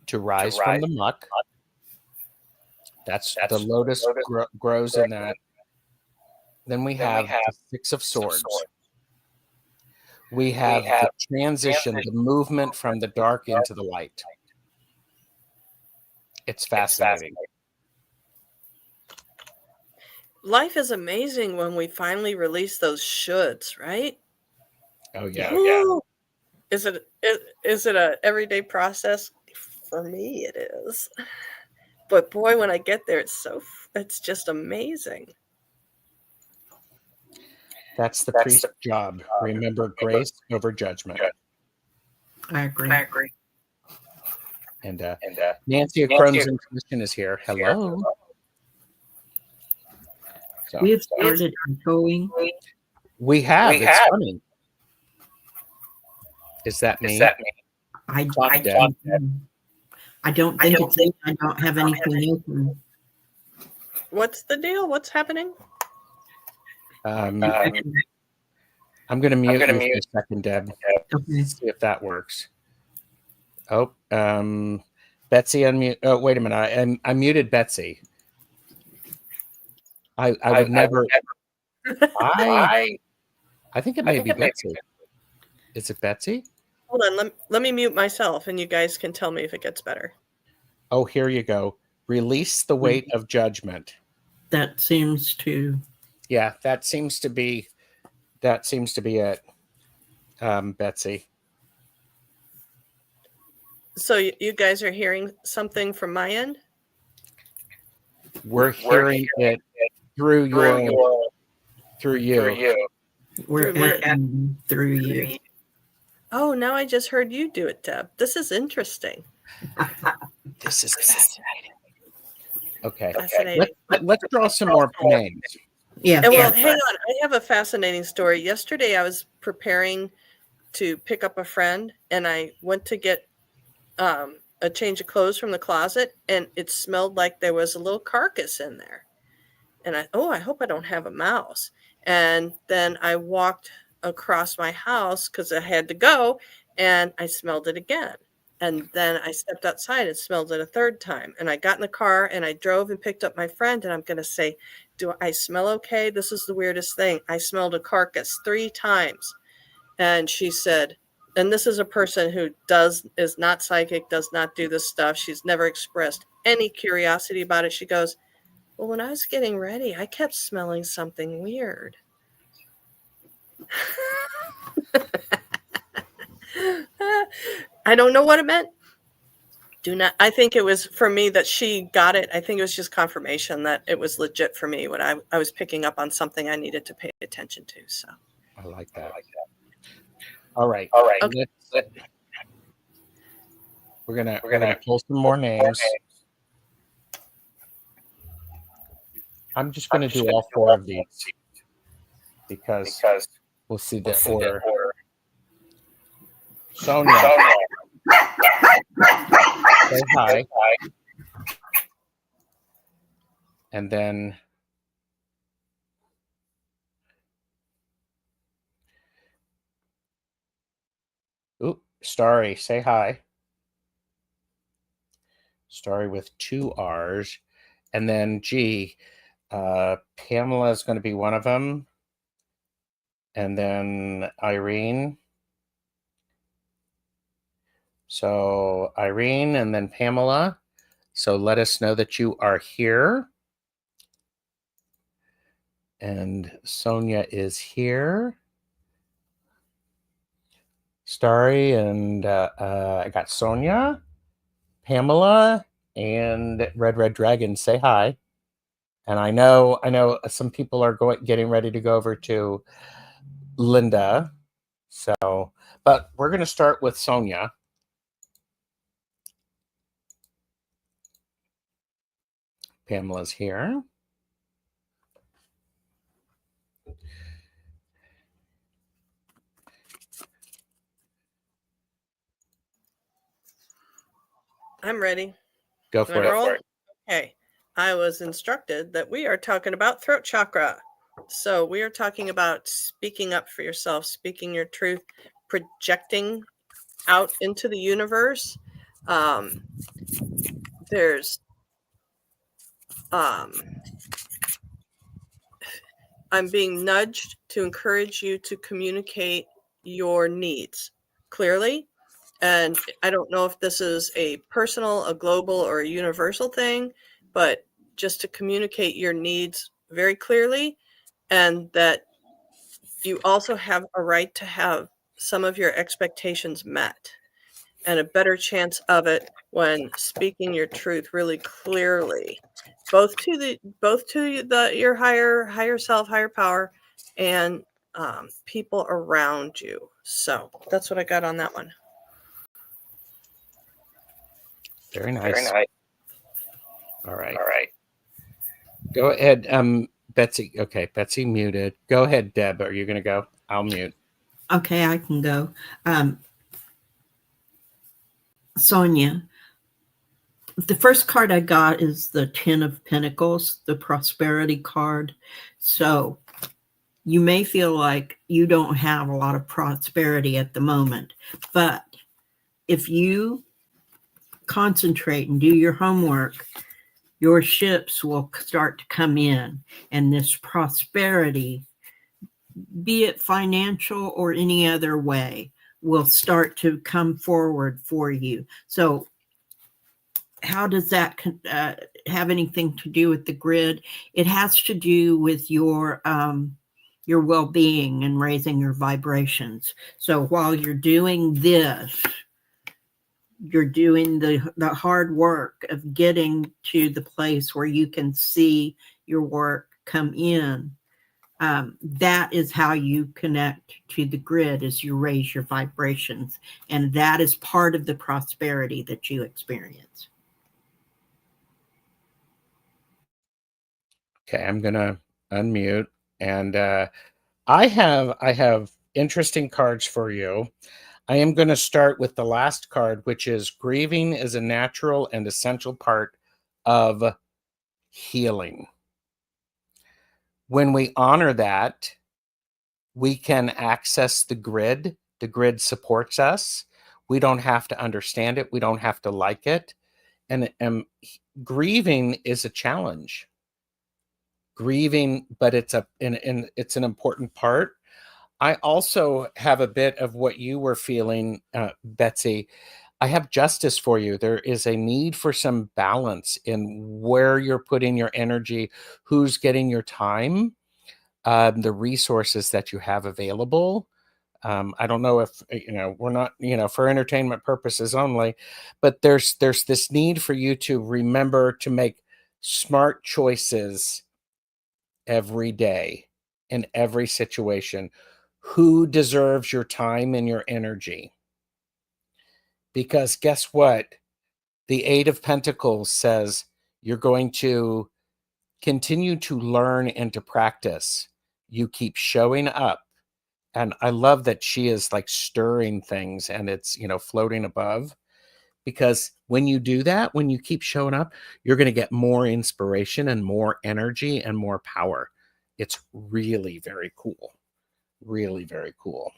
to rise from the muck. That's the lotus grows in that. Then we have the 6 of Swords, we have the transition, the movement from the dark into the light. It's fascinating. Life is amazing when we finally release those shoulds, right? Oh yeah. Woo! Is it a everyday process? For me, it is. But boy, when I get there, it's just amazing. That's the priest's job. Remember grace over judgment. I agree. And Nancy of Crohn's Intuition is here. Hello. So, We have started echoing. we have. It's funny. Is that me? I Talk, Deb. don't think it's me. I don't have anything open. What's the deal? What's happening? I'm going to mute you for a second, Deb. Okay. See if that works. Oh, Betsy, unmute. Oh, wait a minute. I muted Betsy. I would never. I think it may be Betsy. Is it Betsy? Hold on. Let me mute myself, and you guys can tell me if it gets better. Oh, here you go. Release the weight of judgment. That seems to. Yeah, that seems to be it, Betsy. So you guys are hearing something from my end? We're hearing it through you. We're through you. Oh, now I just heard you do it, Deb. This is interesting. This is fascinating. Okay. Fascinating. Let's draw some more names. Yeah. Well, hang on. I have a fascinating story. Yesterday, I was preparing to pick up a friend, and I went to get a change of clothes from the closet, and it smelled like there was a little carcass in there. And I hope I don't have a mouse. And then I walked across my house because I had to go, and I smelled it again. And then I stepped outside and smelled it a third time. And I got in the car and I drove and picked up my friend, and I'm going to say, do I smell okay? This is the weirdest thing. I smelled a carcass 3 times. And she said, and this is a person who is not psychic, does not do this stuff. She's never expressed any curiosity about it. She goes, well, when I was getting ready, I kept smelling something weird. I don't know what it meant. I think it was for me that she got it. I think it was just confirmation that it was legit for me when I was picking up on something I needed to pay attention to. So I like that. All right. Okay. We're gonna pull some more names. I'm just gonna do all 4 of these because we'll see the order. Sonia, say hi. And then Starry, say hi. Starry with 2 R's. And then G, Pamela is going to be one of them. And then Irene. So Irene and then Pamela. So let us know that you are here. And Sonia is here. Starry and I got Sonia, Pamela, and Red Dragon. Say hi. And I know some people are getting ready to go over to Linda. So, but we're going to start with Sonia. Pamela's here. I'm ready. Go for it. Okay. I was instructed that we are talking about throat chakra. So we are talking about speaking up for yourself, speaking your truth, projecting out into the universe. I'm being nudged to encourage you to communicate your needs clearly. And I don't know if this is a personal, a global, or a universal thing, but just to communicate your needs very clearly, and that you also have a right to have some of your expectations met, and a better chance of it when speaking your truth really clearly, both to your higher self, higher power, and people around you. So that's what I got on that one. Very nice. Very nice. All right. All right. Go ahead, Betsy. Okay, Betsy muted. Go ahead, Deb. Are you going to go? I'll mute. Okay, I can go. Sonia, the first card I got is the 10 of Pentacles, the prosperity card. So you may feel like you don't have a lot of prosperity at the moment, but if you concentrate and do your homework, your ships will start to come in, and this prosperity, be it financial or any other way, will start to come forward for you. So how does that have anything to do with the grid? It has to do with your well-being and raising your vibrations. So while you're doing this, you're doing the hard work of getting to the place where you can see your work come in. That is how you connect to the grid, as you raise your vibrations. And that is part of the prosperity that you experience. Okay, I'm going to unmute. And I have interesting cards for you. I am going to start with the last card, which is grieving is a natural and essential part of healing. When we honor that, we can access the grid. The grid supports us. We don't have to understand it. We don't have to like it. And grieving is a challenge. Grieving, but it's an important part. I also have a bit of what you were feeling, Betsy. I have justice for you. There is a need for some balance in where you're putting your energy, who's getting your time, the resources that you have available. I don't know if, we're not, for entertainment purposes only, but there's this need for you to remember to make smart choices every day in every situation. Who deserves your time and your energy? Because guess what? The Eight of Pentacles says you're going to continue to learn and to practice. You keep showing up. And I love that she is like stirring things and it's, floating above. Because when you do that, when you keep showing up, you're going to get more inspiration and more energy and more power. It's really very cool. Really very cool.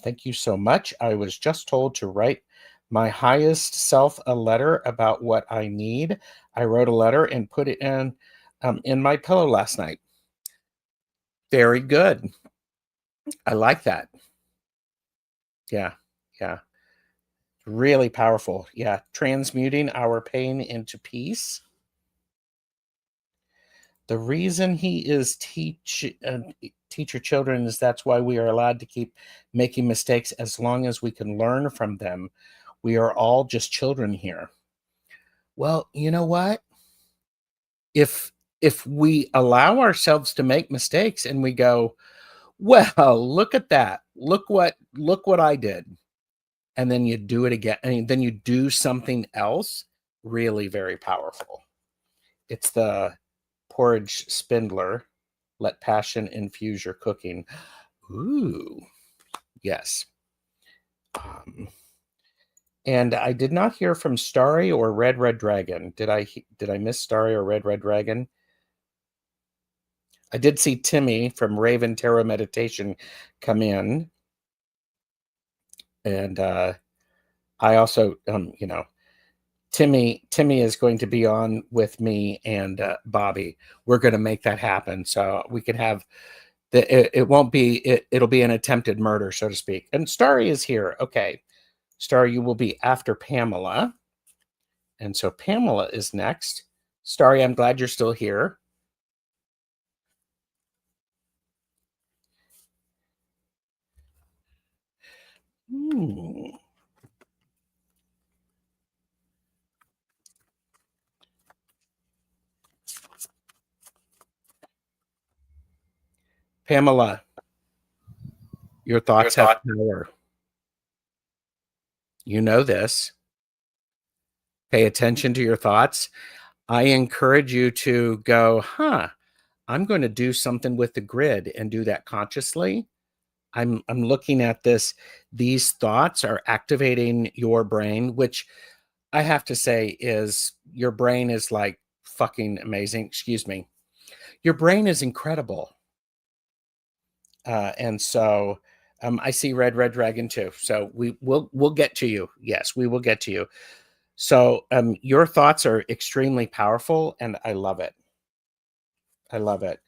Thank you so much. I was just told to write my highest self a letter about what I need. I wrote a letter and put it in my pillow last night. Very good. I like that. Yeah. Really powerful. Yeah. Transmuting our pain into peace. The reason he is teach your children is that's why we are allowed to keep making mistakes as long as we can learn from them. We are all just children here. Well, you know what? If we allow ourselves to make mistakes and we go, well, look at that. Look what I did. And then you do it again. And then you do something else. Really very powerful. It's the porridge spindler. Let passion infuse your cooking. Ooh, yes. And I did not hear from Starry or Red Dragon. Did I miss Starry or Red Dragon? I did see Timmy from Raven Tarot Meditation come in. And I also, Timmy is going to be on with me and Bobby. We're going to make that happen. So we can have It won't be, it'll be an attempted murder, so to speak. And Starry is here. Okay. Starry, you will be after Pamela. And so Pamela is next. Starry, I'm glad you're still here. Pamela, your thoughts have power. You know this. Pay attention to your thoughts. I encourage you to go, I'm going to do something with the grid and do that consciously. I'm looking at this. These thoughts are activating your brain, which I have to say is, your brain is like fucking amazing. Excuse me. Your brain is incredible. And so I see red dragon too. So we'll get to you. Yes, we will get to you. So your thoughts are extremely powerful, and I love it. I love it.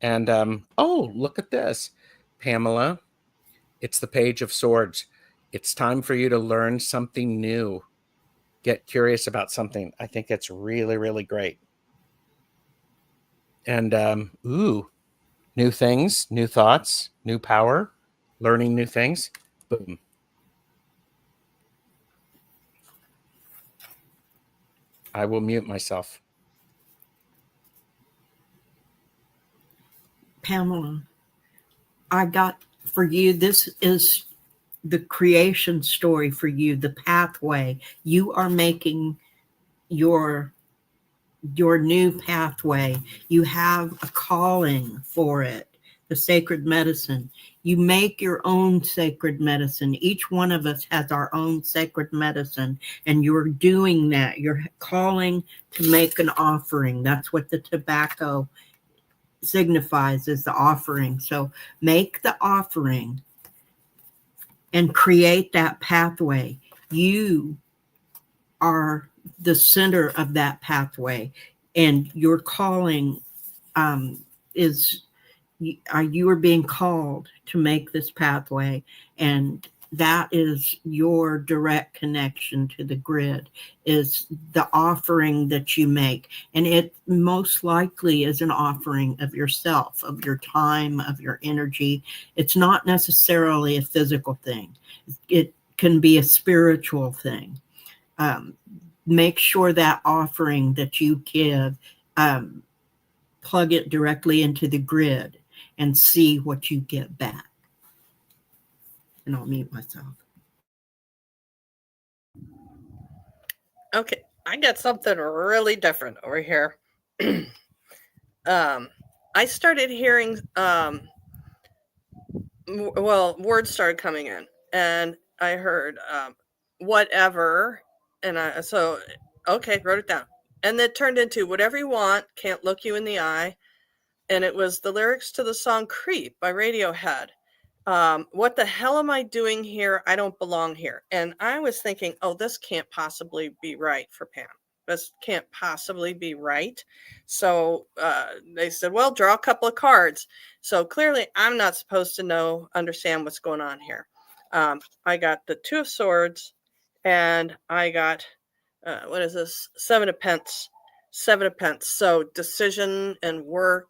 And oh, look at this, Pamela. It's the Page of Swords. It's time for you to learn something new. Get curious about something. I think it's really, really great. And ooh, new things, new thoughts, new power, learning new things. Boom. I will mute myself. Pamela, I got for you, this is the creation story for you, the pathway. You are making your new pathway. You have a calling for it, the sacred medicine. You make your own sacred medicine. Each one of us has our own sacred medicine, and you're doing that. You're calling to make an offering. That's what the tobacco signifies, is the offering. So make the offering and create that pathway. You are the center of that pathway, and your calling is you are being called to make this pathway, and that is your direct connection to the grid, is the offering that you make. And it most likely is an offering of yourself, of your time, of your energy. It's not necessarily a physical thing. It can be a spiritual thing. Make sure that offering that you give, plug it directly into the grid and see what you get back. And I'll mute myself. Okay, I got something really different over here. I started hearing, words started coming in, and I heard whatever, and okay, wrote it down. And it turned into whatever you want, can't look you in the eye. And it was the lyrics to the song Creep by Radiohead. What the hell am I doing here? I don't belong here. And I was thinking, oh, this can't possibly be right for Pam. This can't possibly be right. So they said, well, draw a couple of cards. So clearly I'm not supposed to understand what's going on here. I got the Two of Swords, and I got, what is this? Seven of Pence. So decision and work.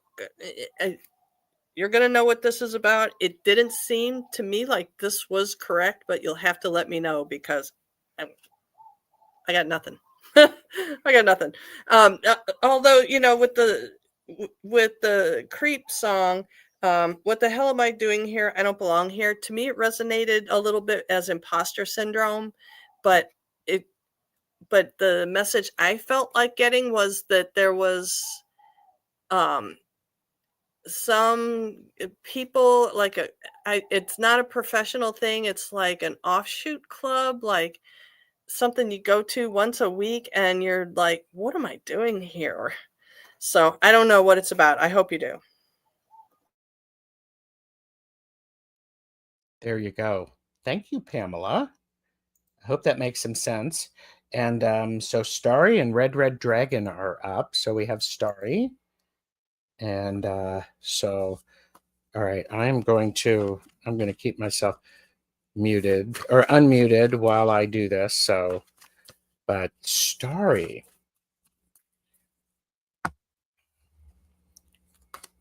You're going to know what this is about. It didn't seem to me like this was correct, but you'll have to let me know, because I got nothing. I got nothing. Although, with the Creep song, what the hell am I doing here? I don't belong here. To me, it resonated a little bit as imposter syndrome, but the message I felt like getting was that there was some people, like it's not a professional thing. It's like an offshoot club, like something you go to once a week, and you're like, what am I doing here? So I don't know what it's about. I hope you do. There you go. Thank you, Pamela. I hope that makes some sense. And so Starry and Red Dragon are up. So we have Starry. And so All right, I'm going to keep myself muted or unmuted while I do this. So, but Starry,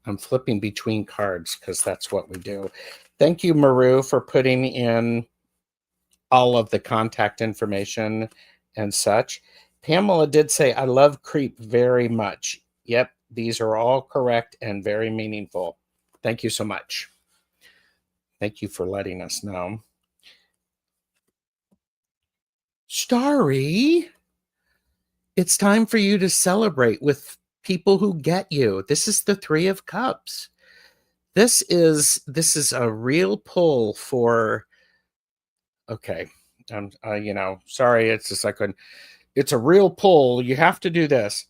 I'm flipping between cards because that's what we do. Thank you, Maru, for putting in all of the contact information and such. Pamela did say, I love creep very much. Yep, these are all correct and very meaningful. Thank you so much. Thank you for letting us know. Starry, it's time for you to celebrate with people who get you. This is the Three of Cups. This is a real pull for, okay, sorry, it's just like it's a real pull. You have to do this.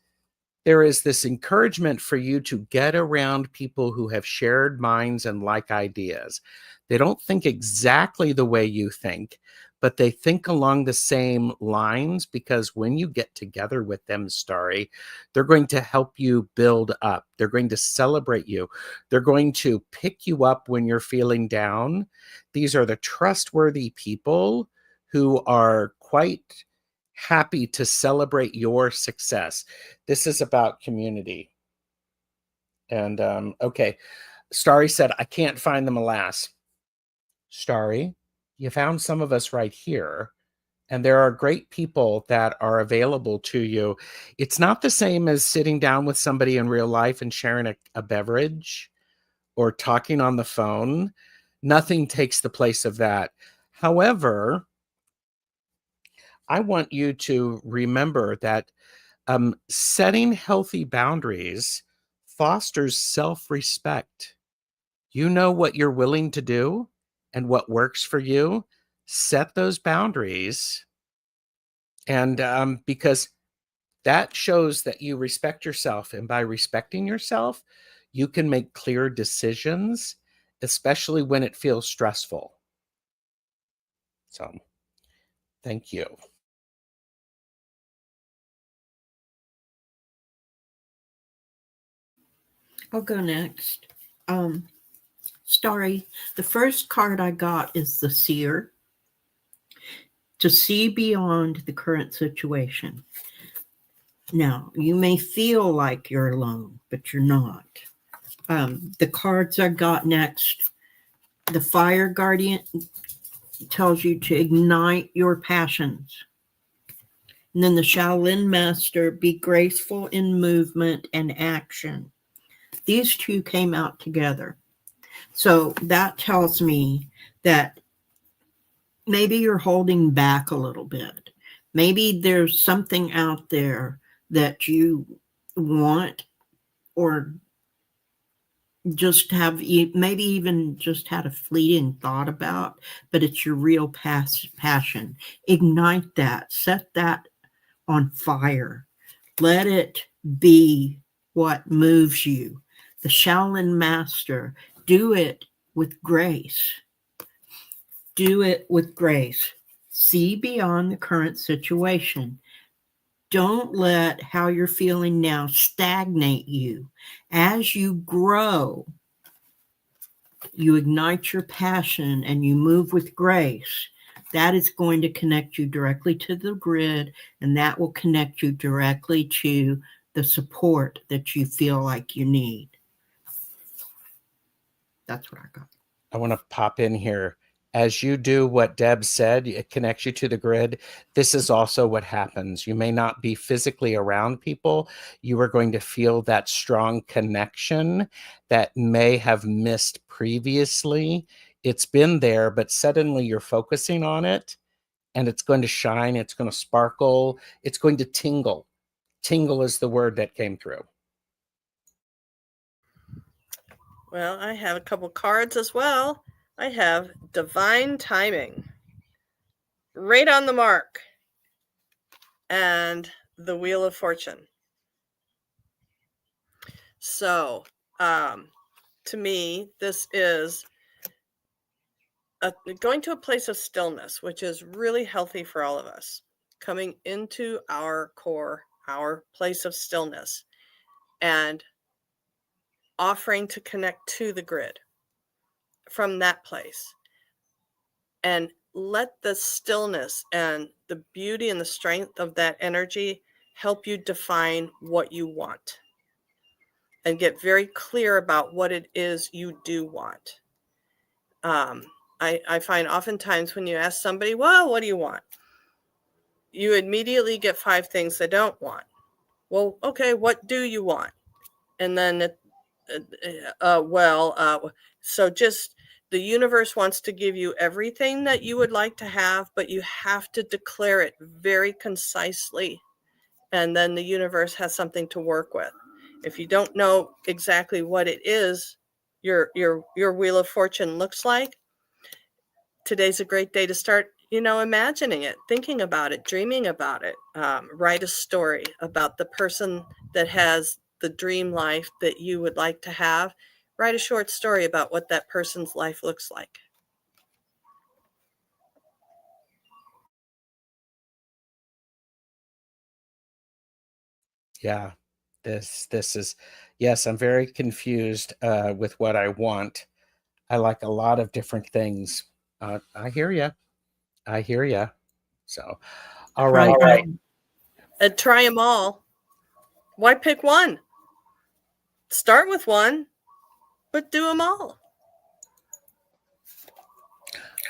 There is this encouragement for you to get around people who have shared minds and like ideas. They don't think exactly the way you think, but they think along the same lines, because when you get together with them, Starry, they're going to help you build up. They're going to celebrate you. They're going to pick you up when you're feeling down. These are the trustworthy people who are quite happy to celebrate your success. This is about community. And okay, Starry said, I can't find them, alas. Starry, you found some of us right here, and there are great people that are available to you. It's not the same as sitting down with somebody in real life and sharing a beverage or talking on the phone. Nothing takes the place of that. However, I want you to remember that setting healthy boundaries fosters self-respect. You know what you're willing to do and what works for you. Set those boundaries, and because that shows that you respect yourself. And by respecting yourself, you can make clear decisions, especially when it feels stressful. So, thank you. I'll go next. Starry, the first card I got is the Seer. To see beyond the current situation. Now, you may feel like you're alone, but you're not. The cards I got next, the Fire Guardian tells you to ignite your passions. And then the Shaolin Master, be graceful in movement and action. These two came out together. So that tells me that maybe you're holding back a little bit. Maybe there's something out there that you want, or just have, maybe even just had a fleeting thought about, but it's your real passion. Ignite that, set that on fire. Let it be what moves you. The Shaolin Master, do it with grace. Do it with grace. See beyond the current situation. Don't let how you're feeling now stagnate you. As you grow, you ignite your passion and you move with grace. That is going to connect you directly to the grid, and that will connect you directly to the support that you feel like you need. That's what I got. I want to pop in here. As you do what Deb said, it connects you to the grid. This is also what happens. You may not be physically around people. You are going to feel that strong connection that may have missed previously. It's been there, but suddenly you're focusing on it, and it's going to shine. It's going to sparkle. It's going to tingle. Tingle is the word that came through. Well, I have a couple cards as well. I have Divine Timing, Right on the Mark, and the Wheel of Fortune. So, to me, this is going to a place of stillness, which is really healthy for all of us. Coming into our core, our place of stillness, and offering to connect to the grid. from that place and let the stillness and the beauty and the strength of that energy help you define what you want and get very clear about what it is you do want. I find oftentimes when you ask somebody, well, what do you want? You immediately get 5 things they don't want. Well, okay, what do you want? And then, so just the universe wants to give you everything that you would like to have, but you have to declare it very concisely. And then the universe has something to work with. If you don't know exactly what it is, your Wheel of Fortune looks like, today's a great day to start, imagining it, thinking about it, dreaming about it. Write a story about the person that has the dream life that you would like to have. Write a short story about what that person's life looks like. Yeah, this is, yes, I'm very confused with what I want. I like a lot of different things. I hear you. I hear you. So, all right. All right. And try them all. Why pick one? Start with one, but do them all.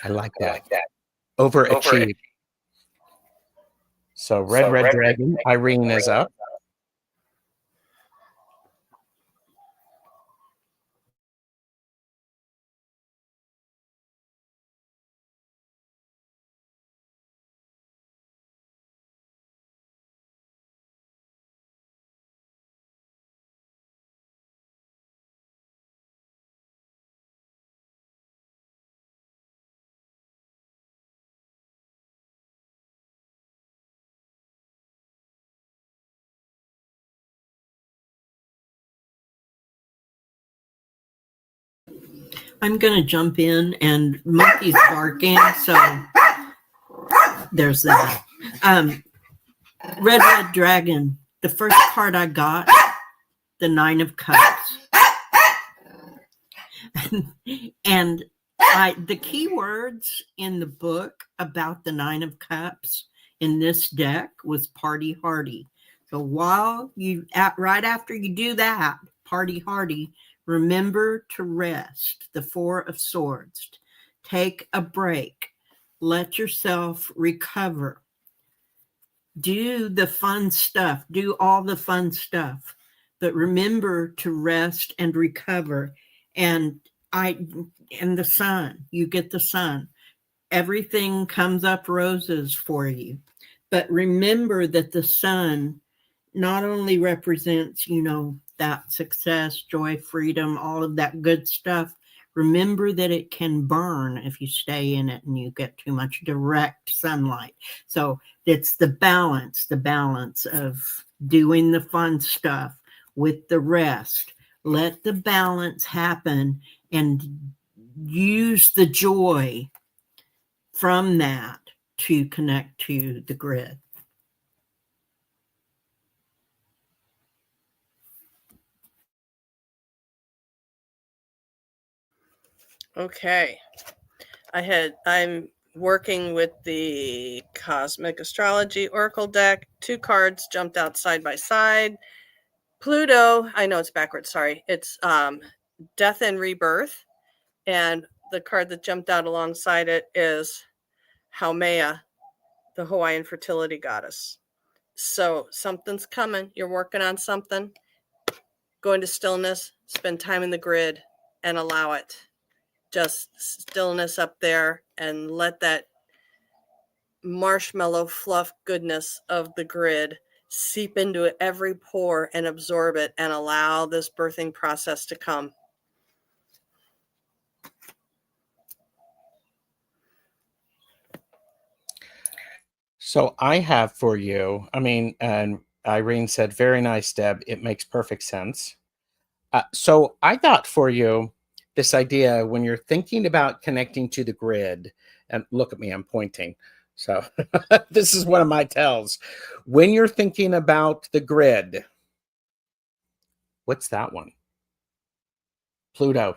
I like that. Overachieve. So, Red Dragon, Irene is up. I'm going to jump in, and monkey's barking, so there's that. Red Dragon, the first card I got, the 9 of Cups. And the key words in the book about the 9 of Cups in this deck was party hardy. So while right after you do that, party hardy, remember to rest, the 4 of Swords. Take a break. Let yourself recover. Do the fun stuff. Do all the fun stuff. But remember to rest and recover. And the sun, you get the sun. Everything comes up roses for you. But remember that the sun not only represents, that success, joy, freedom, all of that good stuff. Remember that it can burn if you stay in it and you get too much direct sunlight. So it's the balance of doing the fun stuff with the rest. Let the balance happen and use the joy from that to connect to the grid. Okay. I'm working with the Cosmic Astrology Oracle deck. 2 cards jumped out side by side. Pluto, I know it's backwards, sorry. It's Death and Rebirth. And the card that jumped out alongside it is Haumea, the Hawaiian fertility goddess. So something's coming. You're working on something. Go into stillness, spend time in the grid, and allow it. Just stillness up there, and let that marshmallow fluff goodness of the grid seep into every pore and absorb it, and allow this birthing process to come. So I have for you, and Irene said, very nice, Deb. It makes perfect sense. So I got for you this idea when you're thinking about connecting to the grid, and look at me, I'm pointing. So this is one of my tells. When you're thinking about the grid, what's that one? Pluto.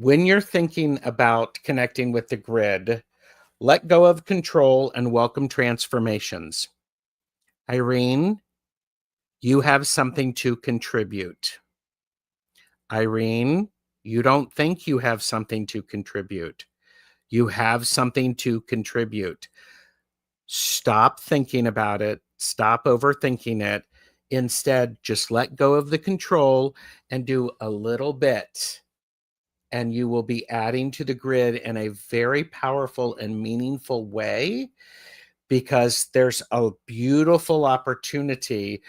when you're thinking about connecting with the grid, let go of control and welcome transformations. Irene, you have something to contribute. Irene, you don't think you have something to contribute. You have something to contribute. Stop thinking about it. Stop overthinking it. Instead, just let go of the control and do a little bit. And you will be adding to the grid in a very powerful and meaningful way, because there's a beautiful opportunity.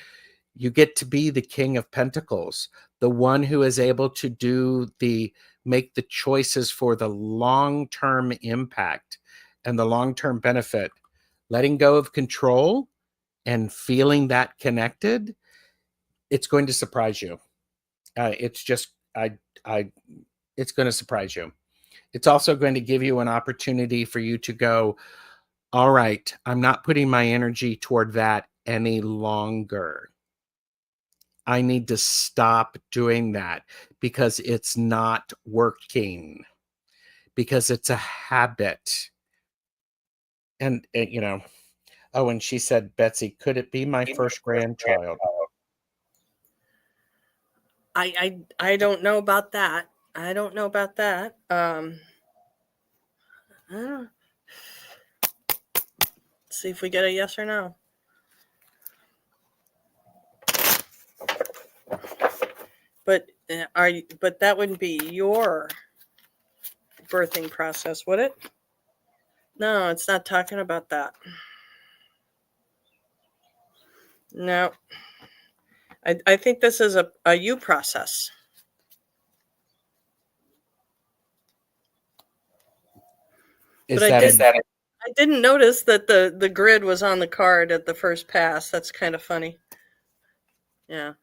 You get to be the King of Pentacles, the one who is able to make the choices for the long-term impact and the long-term benefit. Letting go of control and feeling that connected, it's going to surprise you. It's going to surprise you. It's also going to give you an opportunity for you to go, all right, I'm not putting my energy toward that any longer. I need to stop doing that because it's not working, because it's a habit. And you know, oh, and she said, Betsy, could it be my first grandchild? I don't know about that. I don't know about that. See if we get a yes or no. But but that wouldn't be your birthing process, would it? No, it's not talking about that. No. I think this is a you process. I didn't notice that the grid was on the card at the first pass. That's kind of funny. Yeah.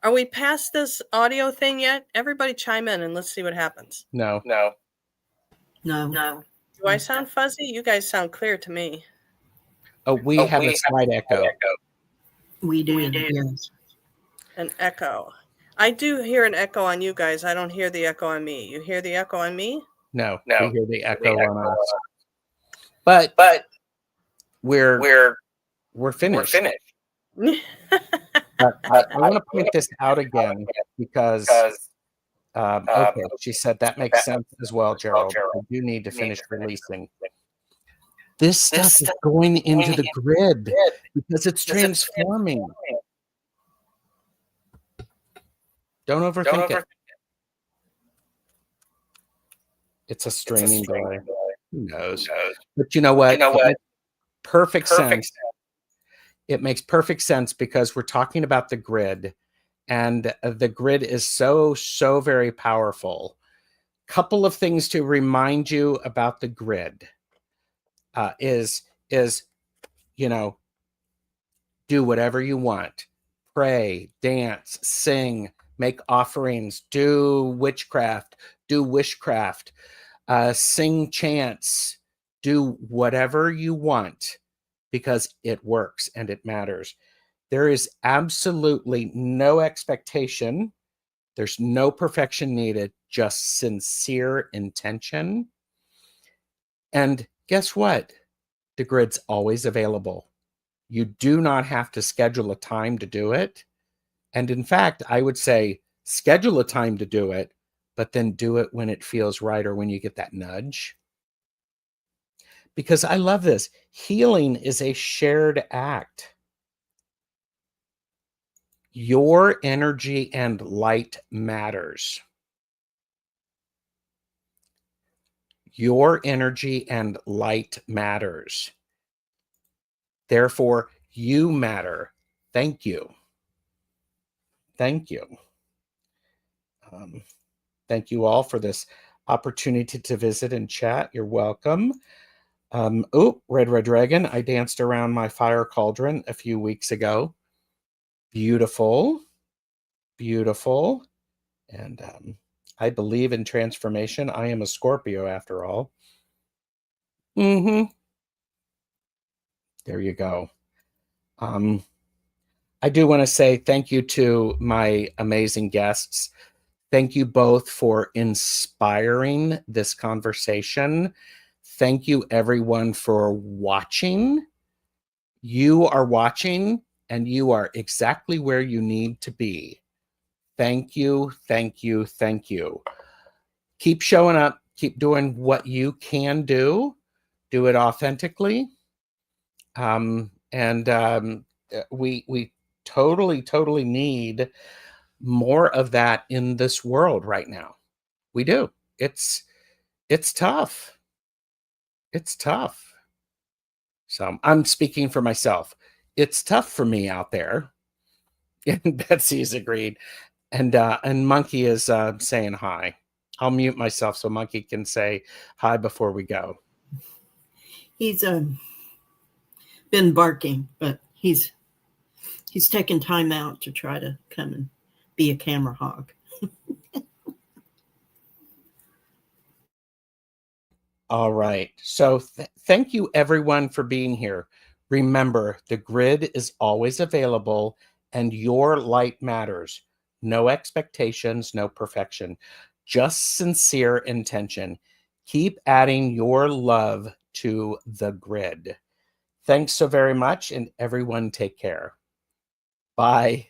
Are we past this audio thing yet? Everybody chime in and let's see what happens. No. Do I sound fuzzy? You guys sound clear to me. Oh, we have a slight echo. We do. Yes. An echo. I do hear an echo on you guys. I don't hear the echo on me. You hear the echo on me? No, we hear the echo on us. But we're finished. But I want to point this out again because okay, she said that makes sense as well, Gerald. I do need to finish releasing. This stuff is going into the grid because it's transforming. Don't overthink it. It's a streaming delay. Who knows? But you know what? It makes perfect sense. It makes perfect sense because we're talking about the grid, and the grid is so very powerful. Couple of things to remind you about the grid is you know, do whatever you want. Pray, dance, sing, make offerings, do witchcraft, do wishcraft, sing chants, do whatever you want because it works and it matters. There is absolutely no expectation. There's no perfection needed, just sincere intention. And guess what? The grid's always available. You do not have to schedule a time to do it. And in fact, I would say schedule a time to do it, but then do it when it feels right or when you get that nudge. Because I love this. Healing is a shared act. Your energy and light matters. Your energy and light matters. Therefore, you matter. Thank you. Thank you. Thank you all for this opportunity to visit and chat. You're welcome. Red Dragon. I danced around my fire cauldron a few weeks ago. Beautiful. Beautiful. And I believe in transformation. I am a Scorpio after all. There you go. I do want to say thank you to my amazing guests. Thank you both for inspiring this conversation. Thank you, everyone, for watching. You are watching, and you are exactly where you need to be. Thank you, thank you, thank you. Keep showing up. Keep doing what you can do. Do it authentically. We totally need more of that in this world right now. We do. It's tough. It's tough. So I'm speaking for myself. It's tough for me out there. And Betsy's agreed. And Monkey is saying hi. I'll mute myself so Monkey can say hi before we go. He's been barking, but he's taken time out to try to come and be a camera hog. All right. So thank you, everyone, for being here. Remember, the grid is always available, and your light matters. No expectations, no perfection, just sincere intention. Keep adding your love to the grid. Thanks so very much, and everyone take care. Bye.